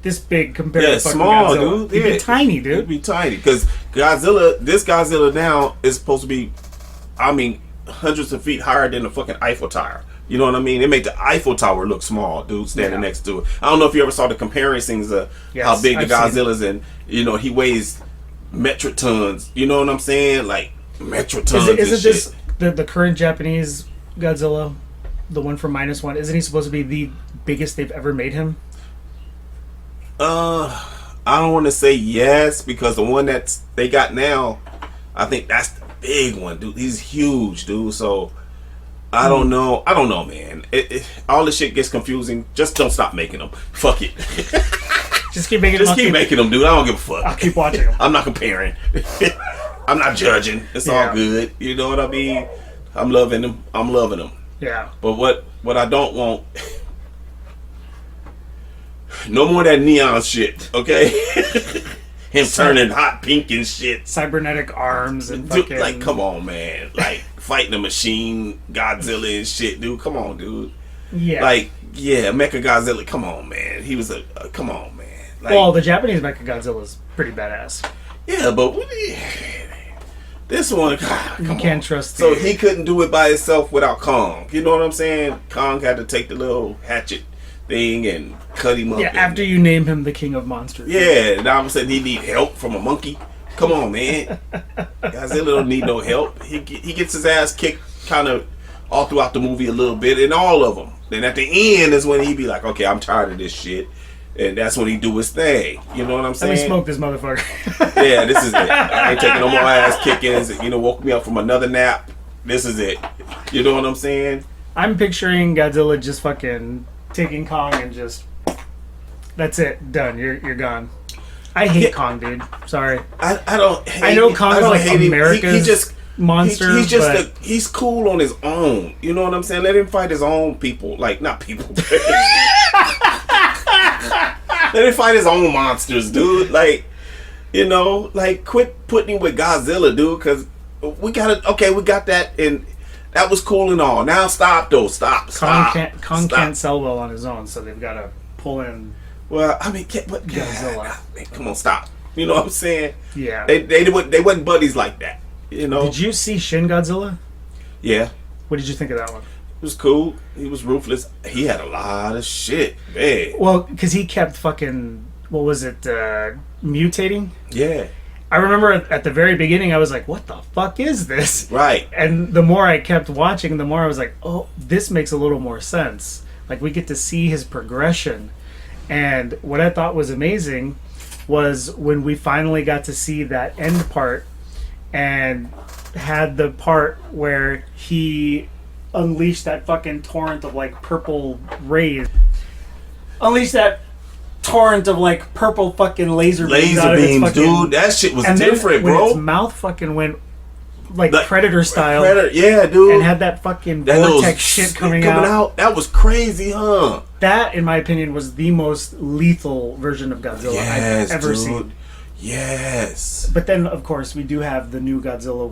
this big compared Yeah, to fucking small, Godzilla. dude. He'd Yeah. be tiny, It'd dude. be tiny because this Godzilla now is supposed to be, I mean, hundreds of feet higher than the fucking Eiffel Tower. You know what I mean? They make the Eiffel Tower look small, dude, standing Yeah. next to it. I don't know if you ever saw the comparisons of Yes, how big the I've seen Godzilla's, and he weighs metric tons. You know what I'm saying? Like metric tons. Isn't and this shit. the current Japanese Godzilla, the one from -1? Isn't he supposed to be the biggest they've ever made him? I don't want to say yes because the one that they got now, I think that's the big one, dude. He's huge, dude. So I don't know. I don't know, man. All this shit gets confusing. Just don't stop making them. Fuck it. Just keep making. Just I'll keep making them, dude. I don't give a fuck. I'll keep watching them. I'm not comparing. I'm not judging. It's Yeah. all good. You know what I mean? I'm loving them. I'm loving them. Yeah. But what I don't want, no more of that neon shit, okay? Him turning hot pink and shit. Cybernetic arms and Dude, fucking. like, come on, man. Like, fighting a machine, Godzilla and shit, dude. Come on, dude. Yeah. Like, yeah, Mecha Godzilla. Come on, man. He was come on, man. Like, Well, the Japanese Mechagodzilla is pretty badass. yeah, but this one, God, You come can't on. trust. So the- he couldn't do it by himself without Kong. You know what I'm saying? Kong had to take the little hatchet thing and cut him up. Yeah, and- after you name him the King of Monsters. Yeah, now I'm saying he need help from a monkey. Come on, man. Godzilla don't need no help. He gets his ass kicked kind of all throughout the movie a little bit, in all of them. Then at the end is when he be like, okay, I'm tired of this shit. And that's when he do his thing. You know what I'm Let saying? me smoke this motherfucker. Yeah, this is it. I ain't taking no more ass kickings. You know, woke me up from another nap. This is it. You know what I'm saying? I'm picturing Godzilla just fucking taking Kong and just, that's it, done. You're gone. I hate Kong, dude. Sorry. I don't hate I know Kong I is don't like hate him. America's He just monster. He's just but he's cool on his own. You know what I'm saying? Let him fight his own people. Like, not people. Let him fight his own monsters, dude. Like, you know, like, quit putting him with Godzilla, dude, because we got that, and that was cool and all. Now stop, though. Stop. Kong can't sell well on his own, so they've got to pull in. Well, I mean, but Godzilla. man, come on, stop. You know what I'm saying? Yeah. They wasn't buddies like that. You know? Did you see Shin Godzilla? Yeah. What did you think of that one? It was cool. He was ruthless. He had a lot of shit, man. Well, because he kept fucking, what was it, mutating? Yeah. I remember at the very beginning, I was like, what the fuck is this? Right. And the more I kept watching, the more I was like, oh, this makes a little more sense. Like, we get to see his progression. And what I thought was amazing was when we finally got to see that end part and had the part where he unleashed that fucking torrent of like purple rays. Unleashed that torrent of like purple fucking laser beams out of its beams, fucking, dude. That shit was and different, then when bro. its mouth fucking went like Like, Predator style. Yeah, dude. And had that fucking that vortex shit coming out. That was crazy, huh? That, in my opinion, was the most lethal version of Godzilla I've ever seen. Yes. But then, of course, we do have the new Godzilla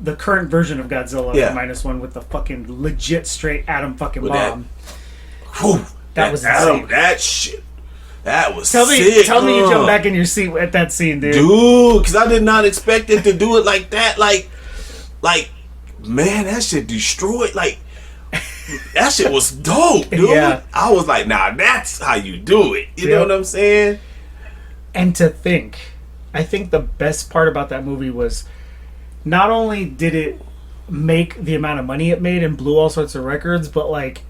the current version of Godzilla Yeah. -1 with the fucking legit straight atom fucking With bomb. Whew, That was Adam, insane. that shit. That was Tell sick, me you huh? jump back in your seat at that scene, dude. Dude, because I did not expect it to do it like that. Like, man, that shit destroyed. Like, that shit was dope, dude. Yeah. I was like, nah, that's how you do it. You know Yeah. what I'm saying? And to think, I think the best part about that movie was not only did it make the amount of money it made and blew all sorts of records, but like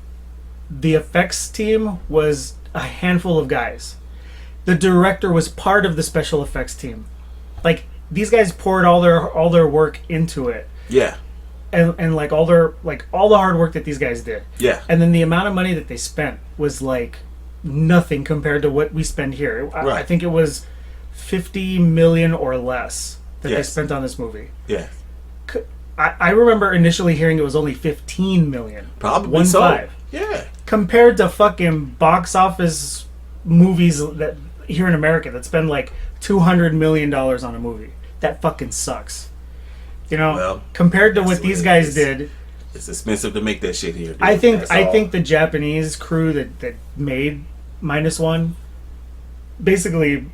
the effects team was a handful of guys. The director was part of the special effects team. Like, these guys poured all their work into it. Yeah. And like all the hard work that these guys did. Yeah. And then the amount of money that they spent was like nothing compared to what we spend here. I Right. think it was 50 million or less that they Yes. spent on this movie. Yeah. I remember initially hearing it was only 15 million. Probably so. 15. Yeah. Compared to fucking box office movies that here in America that spend like $200 million on a movie. That fucking sucks. You know, Well, compared to what that's these what it guys is. did. It's expensive to make that shit here. Dude. I That's all. think the Japanese crew that made -1 basically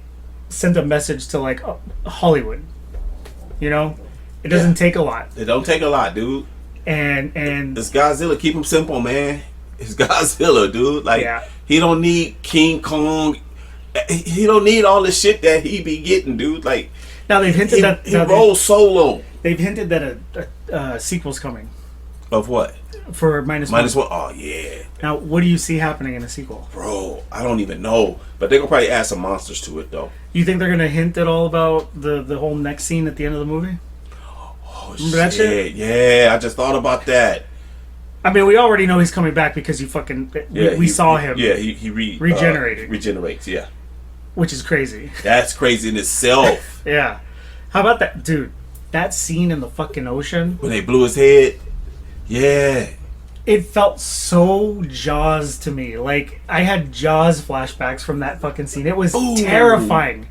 sent a message to like Hollywood. You know, it doesn't Yeah. take a lot, It don't take a lot, dude. and It's Godzilla. Keep him simple, man. It's Godzilla, dude. Like, Yeah. he don't need King Kong. He don't need all the shit that he be getting, dude. Like, now they've hinted that he rolls solo. they've hinted that a sequel's coming Of what? for -1. -1. Oh, yeah. Now, what do you see happening in a sequel? Bro, I don't even know. But they're going to probably add some monsters to it, though. You think they're gonna hint at all about the whole next scene at the end of the movie? Oh, Remember that shit? Yeah, I just thought about that. I mean, we already know he's coming back because you fucking we saw him, Yeah, he regenerated. regenerates, yeah. which is crazy. That's crazy in itself. Yeah, how about that, dude? That scene in the fucking ocean, When they blew his head. Yeah. it felt so Jaws to me. Like, I had Jaws flashbacks from that fucking scene. It was Ooh. terrifying.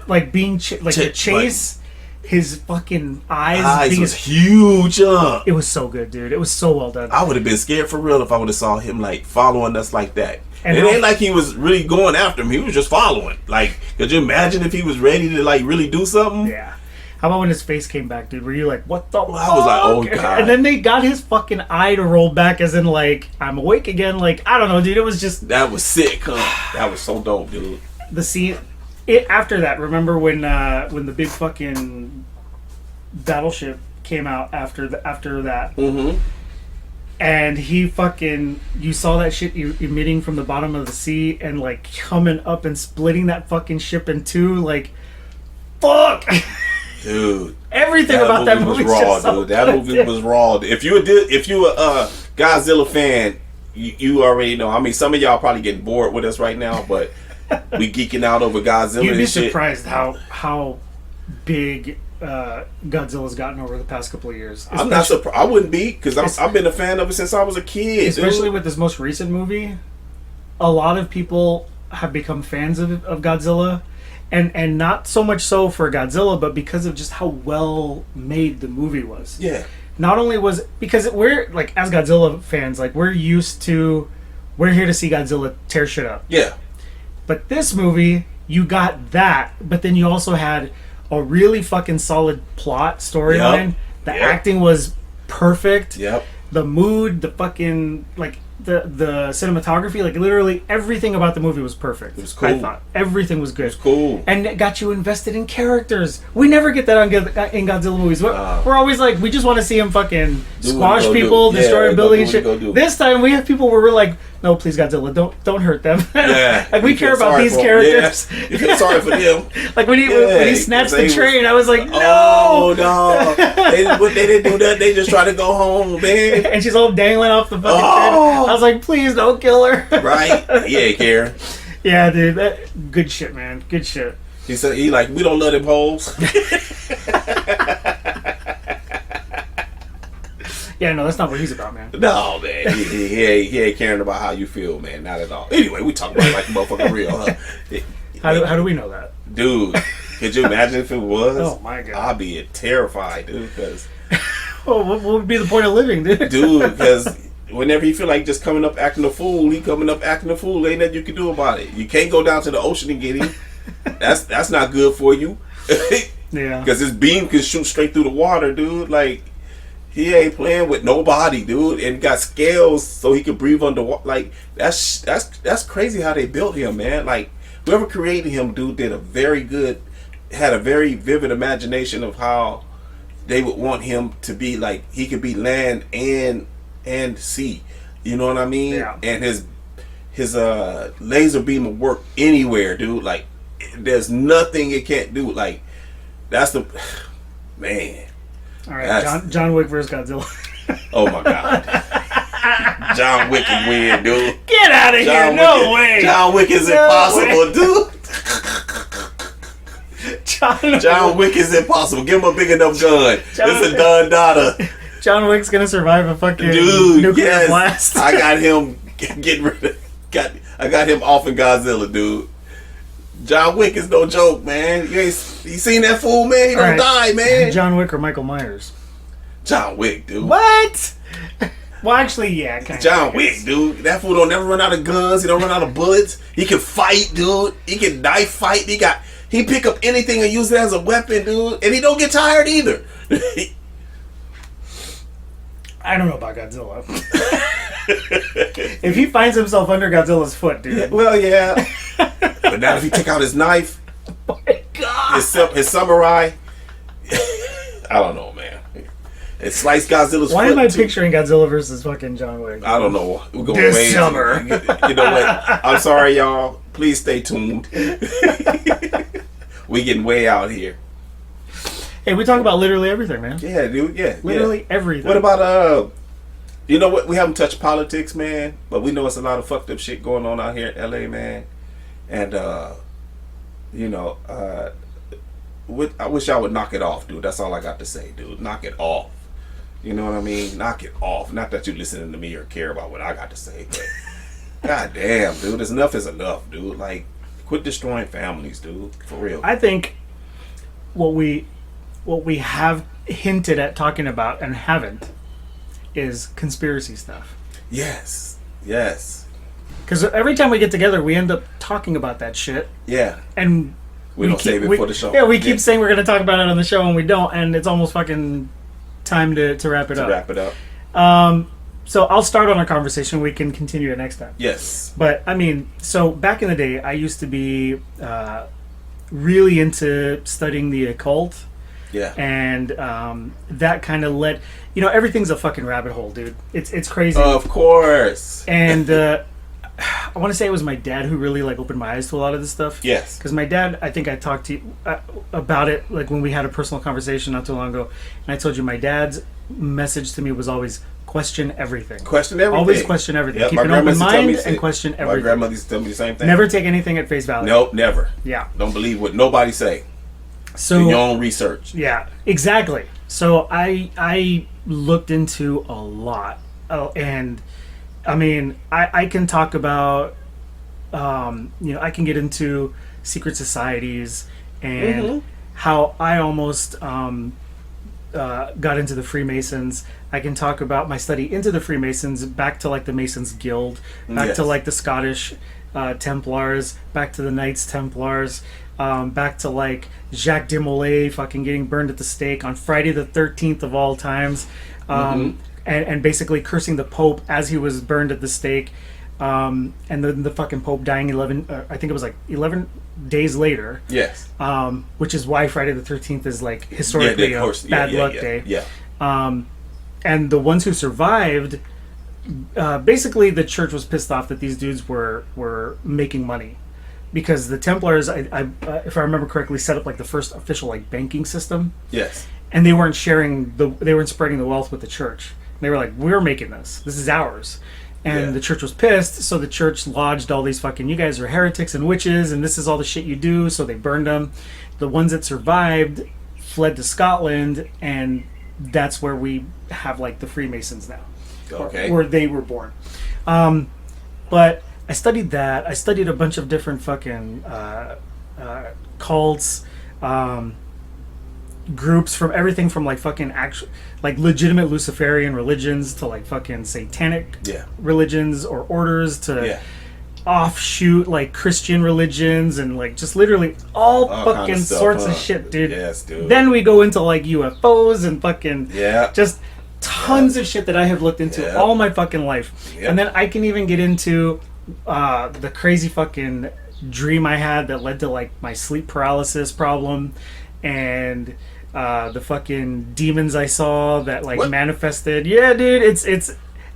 Like being the Ch- chase, his fucking eyes Eyes being was huge, huh? it was so good, dude. It was so well done. I would have been scared for real if I would have saw him like following us like that. And it how- ain't like he was really going after him. He was just following. Like, could you imagine if he was ready to like really do something? Yeah. How about when his face came back, dude? Were you like, what the fuck? I was like, oh, God. And then they got his fucking eye to roll back as in like, I'm awake again. Like, I don't know, dude. It was just That was sick, huh? That was so dope, dude. the scene. After that, remember when the big fucking battleship came out after that, Mm-hmm. and he fucking, you saw that shit emitting from the bottom of the sea and like coming up and splitting that fucking ship in two, like, fuck. Dude, Everything about that movie was raw, just so dude. That good, movie dude. was raw. If you a Godzilla fan, you already know. I mean, some of y'all probably getting bored with us right now, but we geeking out over Godzilla. You'd be and shit. surprised how big Godzilla's gotten over the past couple of years. I'm not surprised. I wouldn't be, because I've been a fan of it since I was a kid. Especially dude. with this most recent movie, a lot of people have become fans of Godzilla, and not so much so for Godzilla, but because of just how well made the movie was. Yeah. Not only was, because we're like, as Godzilla fans, like we're here to see Godzilla tear shit up. Yeah. But this movie, you got that, but then you also had a really fucking solid plot storyline. Yep. The Yep. acting was perfect. Yep. The mood, the fucking, like, the cinematography, like literally everything about the movie was perfect. It was cool. I thought everything was good. It's cool. And it got you invested in characters. We never get that in Godzilla movies. We're always like, we just want to see him fucking squash go people, do. destroy Yeah, a building and go shit. do what he go do. This time we have people where we're like, no, please, Godzilla, don't hurt them. Yeah. Like, we You care feel about sorry these for 'em. characters. Yeah. You feel sorry for them. Like when he Yeah, snatched they the train, I was like, no. Oh, no. They didn't do that. They just tried to go home, man. And she's all dangling off the fucking Oh. train. I was like, please don't kill her. Right? Yeah, Karen. Yeah, dude. Good shit, man. Good shit. He said, we don't love them hoes. Yeah, no, that's not what he's about, man. No, man. He ain't caring about how you feel, man. Not at all. Anyway, we talk about it like the motherfucking real, huh? How do we know that? Dude, could you imagine if it was? Oh, my God. I'd be terrified, dude, because... Well, what would be the point of living, dude? Dude, because whenever he feel like just coming up acting a fool, he coming up acting a fool. Ain't nothing you can do about it. You can't go down to the ocean and get him. That's not good for you. Yeah. Because his beam can shoot straight through the water, dude. Like, he ain't playing with nobody, dude. And got scales so he can breathe underwater. Like, that's crazy how they built him, man. Like, whoever created him, dude, had a very vivid imagination of how they would want him to be. Like, he could be land and sea. You know what I mean? Yeah. And his laser beam will work anywhere, dude. Like, there's nothing it can't do. Like, that's the man. All right, John Wick versus Godzilla. Oh my God. John Wick can win, dude. Get out of here! No way! John Wick is No impossible, dude. John Wick is impossible. Give him a big enough gun. John- This is Don Dada. John Wick's gonna survive a fucking Dude, nuclear yes. blast. I got him getting rid of. I got him off in Godzilla, dude. John Wick is no joke, man. You seen that fool, man? He don't die, man. John Wick or Michael Myers? John Wick, dude. What? Well, actually, yeah, kind of. John Wick, dude. That fool don't never run out of guns. He don't run out of bullets. He can fight, dude. He can knife fight. He pick up anything and use it as a weapon, dude. And he don't get tired either. I don't know about Godzilla. If he finds himself under Godzilla's foot, dude. Well, yeah. But now if he take out his knife, Oh my God. his samurai, I don't know, man. It sliced Godzilla's Why foot. am I too. picturing Godzilla versus fucking John Wick? I don't know. We're going This way too- summer. You know what? I'm sorry, y'all. Please stay tuned. We getting way out here. Hey, we talk about literally everything, man. Yeah, dude. Yeah. Literally everything. What about you know what? We haven't touched politics, man, but we know it's a lot of fucked up shit going on out here in LA, man. And you know, I wish I would knock it off, dude. That's all I got to say, dude. Knock it off. You know what I mean? Knock it off. Not that you listening to me or care about what I got to say, but god damn, dude. Enough is enough, dude. Like, quit destroying families, dude. For real. I think what we have hinted at talking about and haven't is conspiracy stuff. Yes. Because every time we get together, we end up talking about that shit, Yeah. and We don't save it for the show. Yeah, we keep saying we're going to talk about it on the show, and we don't, and it's almost fucking time to wrap it to up. wrap it up. So I'll start on a conversation. We can continue it next time. Yes. But I mean, so back in the day, I used to be really into studying the occult Yeah. And that kind of led, everything's a fucking rabbit hole, dude. It's crazy. Of course. And I want to say it was my dad who really like opened my eyes to a lot of this stuff. Yes. Because my dad, I think I talked to you about it like when we had a personal conversation not too long ago, and I told you my dad's message to me was always question everything. Question everything. Always question everything. Yep, Keep my an grandma open used to tell me mind and question My everything. grandmother used to tell me the same thing. Never take anything at face value. Nope, never. Yeah. Don't believe what nobody say. So Do your own research. yeah, exactly. So I looked into a lot, and I mean I can talk about I can get into secret societies and how I almost got into the Freemasons. I can talk about my study into the Freemasons, back to like the Masons Guild, back to Yes. like the Scottish Templars, back to the Knights Templars, back to like Jacques de Molay fucking getting burned at the stake on Friday the 13th of all times, and basically cursing the Pope as he was burned at the stake, and then the fucking Pope dying 11 days later. Yes. Which is why Friday the 13th is like historically a bad luck day. Yeah. And the ones who survived, basically the church was pissed off that these dudes were making money, because the Templars, if I remember correctly, set up like the first official like banking system, Yes. and they weren't spreading the wealth with the church. They were like, we're making this is ours. And Yeah. the church was pissed, so the church lodged all these fucking, you guys are heretics and witches, and this is all the shit you do, so they burned them. The ones that survived fled to Scotland, and that's where we have like the Freemasons now. Okay. Where they were born. But I studied that. I studied a bunch of different fucking cults, groups, from everything from like fucking like legitimate Luciferian religions to like fucking satanic Yeah. religions or orders to Yeah. offshoot like Christian religions, and like just literally all All kind fucking of stuff, sorts of huh? shit, dude. Yes, dude. Then we go into like UFOs and fucking Yeah. just tons of shit that I have looked into Yeah. all my fucking life. Yep. And then I can even get into the crazy fucking dream I had that led to like my sleep paralysis problem, and the fucking demons I saw that like What? manifested. Yeah, dude, it's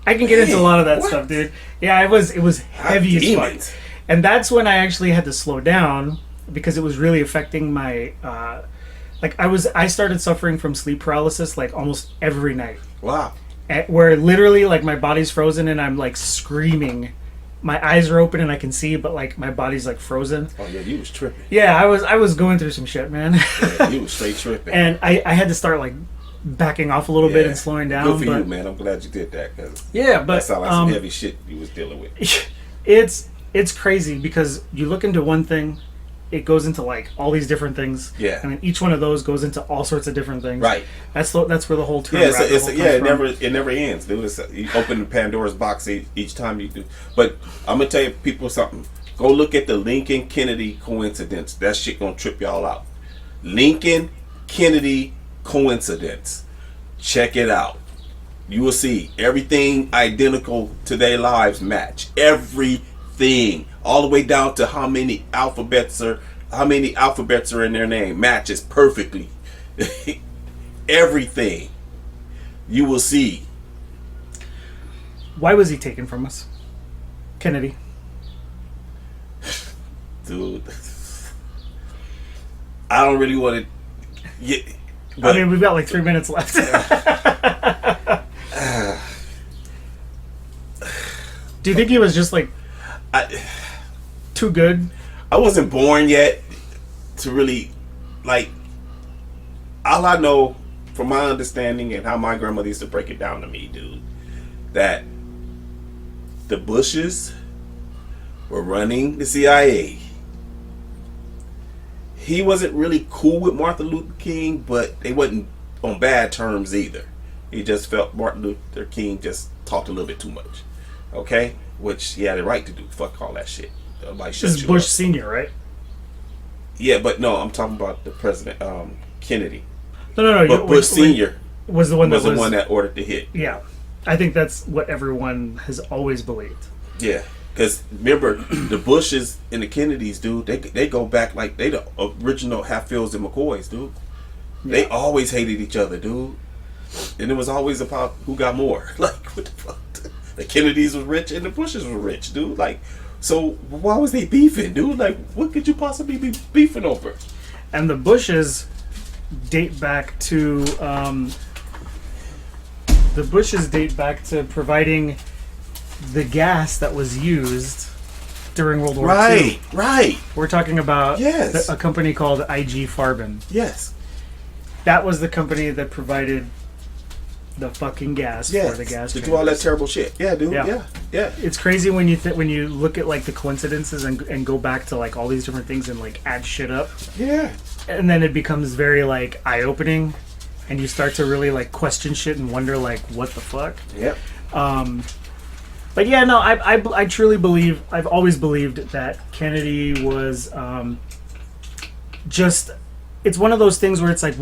I can get into a lot of that What? stuff, dude. Yeah, it was heavy as fuck. Demons. And that's when I actually had to slow down, because it was really affecting my I started suffering from sleep paralysis like almost every night, Wow. where literally like my body's frozen and I'm like screaming. My eyes are open and I can see, but like my body's like frozen. Oh yeah, you was tripping. Yeah, I was going through some shit, man. Yeah, you was straight tripping. And I had to start like backing off a little bit Yeah. and slowing down. Good for but you, man. I'm glad you did that, because yeah, but that sounds like some heavy shit you was dealing with. it's crazy, because you look into one thing, it goes into like all these different things. Yeah. And then each one of those goes into all sorts of different things. Right. That's where the whole term Yeah, rabbit hole comes from. it never ends, dude. You open the Pandora's box each time you do. But I'm gonna tell you people something. Go look at the Lincoln Kennedy coincidence. That shit gonna trip y'all out. Lincoln Kennedy coincidence. Check it out. You will see everything identical to their lives match. Everything. All the way down to how many alphabets are in their name matches perfectly. Everything. You will see. Why was he taken from us? Kennedy. Dude. I don't really want to I mean, we've got like 3 minutes left. Do you think he was just like too good? I wasn't born yet to really, like, all I know from my understanding and how my grandmother used to break it down to me, dude, that the Bushes were running the CIA. He wasn't really cool with Martin Luther King, but they wasn't on bad terms either. He just felt Martin Luther King just talked a little bit too much. Okay? Which he had the right to do. Fuck all that shit. Nobody shut This is you Bush up. Senior, right? Yeah, but no, I'm talking about the president, Kennedy. No. But Bush Senior was the one was that the one that ordered the hit. Yeah, I think that's what everyone has always believed. Yeah, because remember the Bushes and the Kennedys, dude. They go back like they the original Hatfields and McCoys, dude. They always hated each other, dude. And it was always about who got more. Like, what the fuck? The Kennedys was rich and the Bushes were rich, dude. Like, so why was they beefing, dude? Like, what could you possibly be beefing over? And the Bushes date back to providing the gas that was used during World War II. Right. We're talking about Yes. a company called IG Farben. Yes. That was the company that provided the fucking gas for the gas to do all that chambers. terrible shit. Yeah, dude. Yeah. Yeah. It's crazy when you look at like the coincidences and go back to like all these different things and like add shit up, Yeah. and then it becomes very like eye opening, and you start to really like question shit and wonder like what the fuck. Yep. But yeah, no, I truly believe, I've always believed that Kennedy was just, it's one of those things where it's like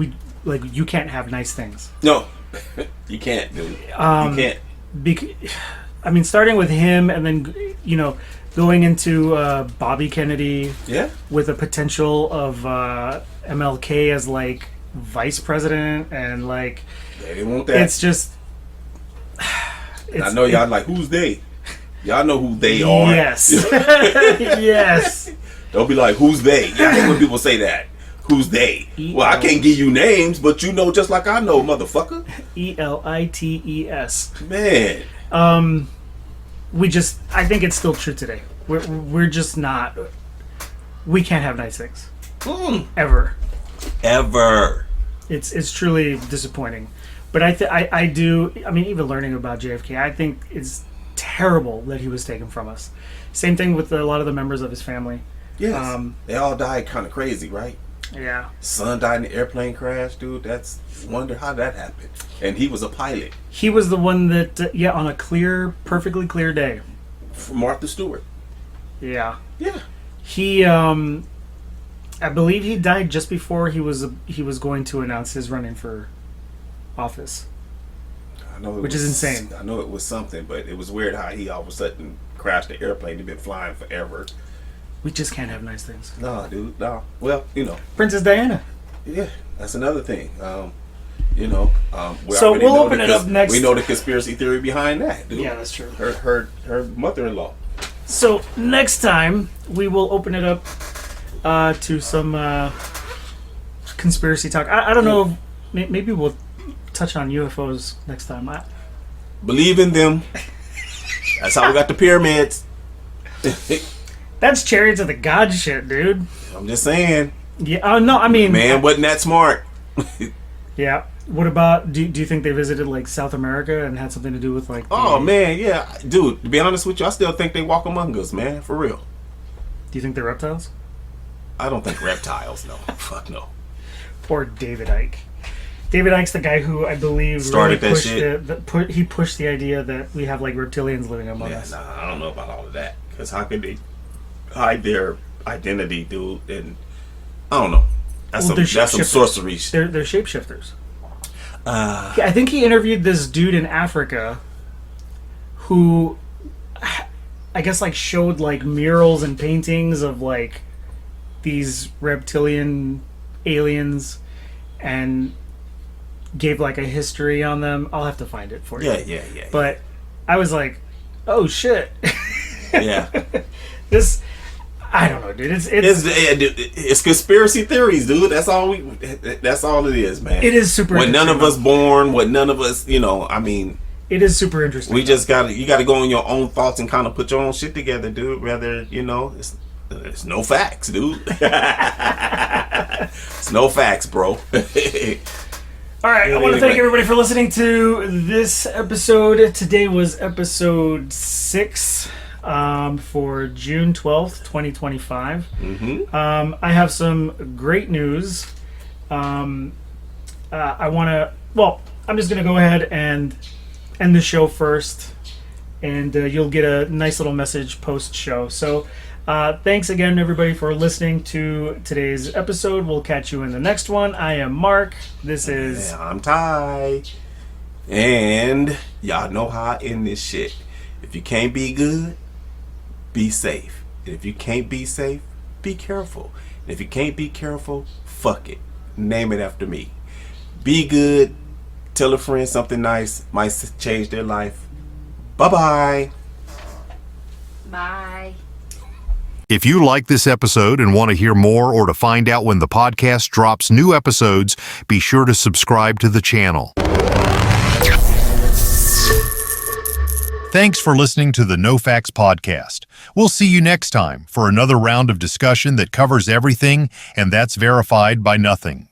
you can't have nice things. No. You can't, dude. You can't. I mean, starting with him and then, going into Bobby Kennedy Yeah. with with a potential of MLK as like vice president, and like They didn't want that. it's just. I know y'all like, who's they? Y'all know who they are. Yes. Yes. Don't be like, who's they? I hate when people say that. Who's they? Well, I can't give you names, but you know just like I know, motherfucker. ELITES. Man. I think it's still true today. We're just not. We can't have nice things ever. Ever. It's truly disappointing. But I do. I mean, even learning about JFK, I think it's terrible that he was taken from us. Same thing with a lot of the members of his family. Yes. They all died kind of crazy, right? Yeah. Son died in an airplane crash, dude. That's wonder how that happened. And he was a pilot. He was the one that on a perfectly clear day. For Martha Stewart. Yeah. Yeah. He I believe he died just before he was going to announce his running for office. I know Which is insane. I know it was something, but it was weird how he all of a sudden crashed the airplane. He'd been flying forever. We just can't have nice things. No, dude, no. Well, Princess Diana. yeah, that's another thing. So already we'll know open the it up next. We know the conspiracy theory behind that, dude. Yeah, that's true. Her mother-in-law. So next time we will open it up to some conspiracy talk. I don't know. Maybe we'll touch on UFOs next time. Believe in them. That's how we got the pyramids. That's chariots of the god shit, dude. I'm just saying. Yeah. No, I mean, Man wasn't that smart. yeah. What about? Do you think they visited like South America and had something to do with like? Oh man, yeah, dude. To be honest with you, I still think they walk among us, man. For real. Do you think they're reptiles? I don't think reptiles. No, fuck no. Or David Icke. David Icke's the guy who I believe Started really that pushed he pushed the idea that we have like reptilians living among Yeah, us. nah, I don't know about all of that. Because how could they hide their identity, dude? And I don't know. That's Well, they're some shapeshifters. sorcery. They're shapeshifters. I think he interviewed this dude in Africa who I guess like showed like murals and paintings of like these reptilian aliens and gave like a history on them. I'll have to find it for you. Yeah. But I was like, oh shit. Yeah. This, I don't know, dude. It's conspiracy theories, dude. That's all That's all it is, man. It is super When none of us interesting, born, what none of us, I mean, it is super interesting. we just you gotta go on your own thoughts and kind of put your own shit together, dude. Rather, it's no facts, dude. It's no facts, bro. All right, I want to thank Anyway. everybody for listening to this episode. Today was episode 6 for June 12th, 2025. I have some great news. I'm just going to go ahead and end the show first, and you'll get a nice little message post-show. So thanks again, everybody, for listening to today's episode. We'll catch you in the next one. I am Mark. This is... Yeah, I'm Ty. And y'all know how I end this shit. If you can't be good, be safe. And if you can't be safe, be careful. And if you can't be careful, fuck it. Name it after me. Be good. Tell a friend something nice. Might change their life. Bye-bye. Bye. If you like this episode and want to hear more or to find out when the podcast drops new episodes, be sure to subscribe to the channel. Thanks for listening to the No Facts Podcast. We'll see you next time for another round of discussion that covers everything, and that's verified by nothing.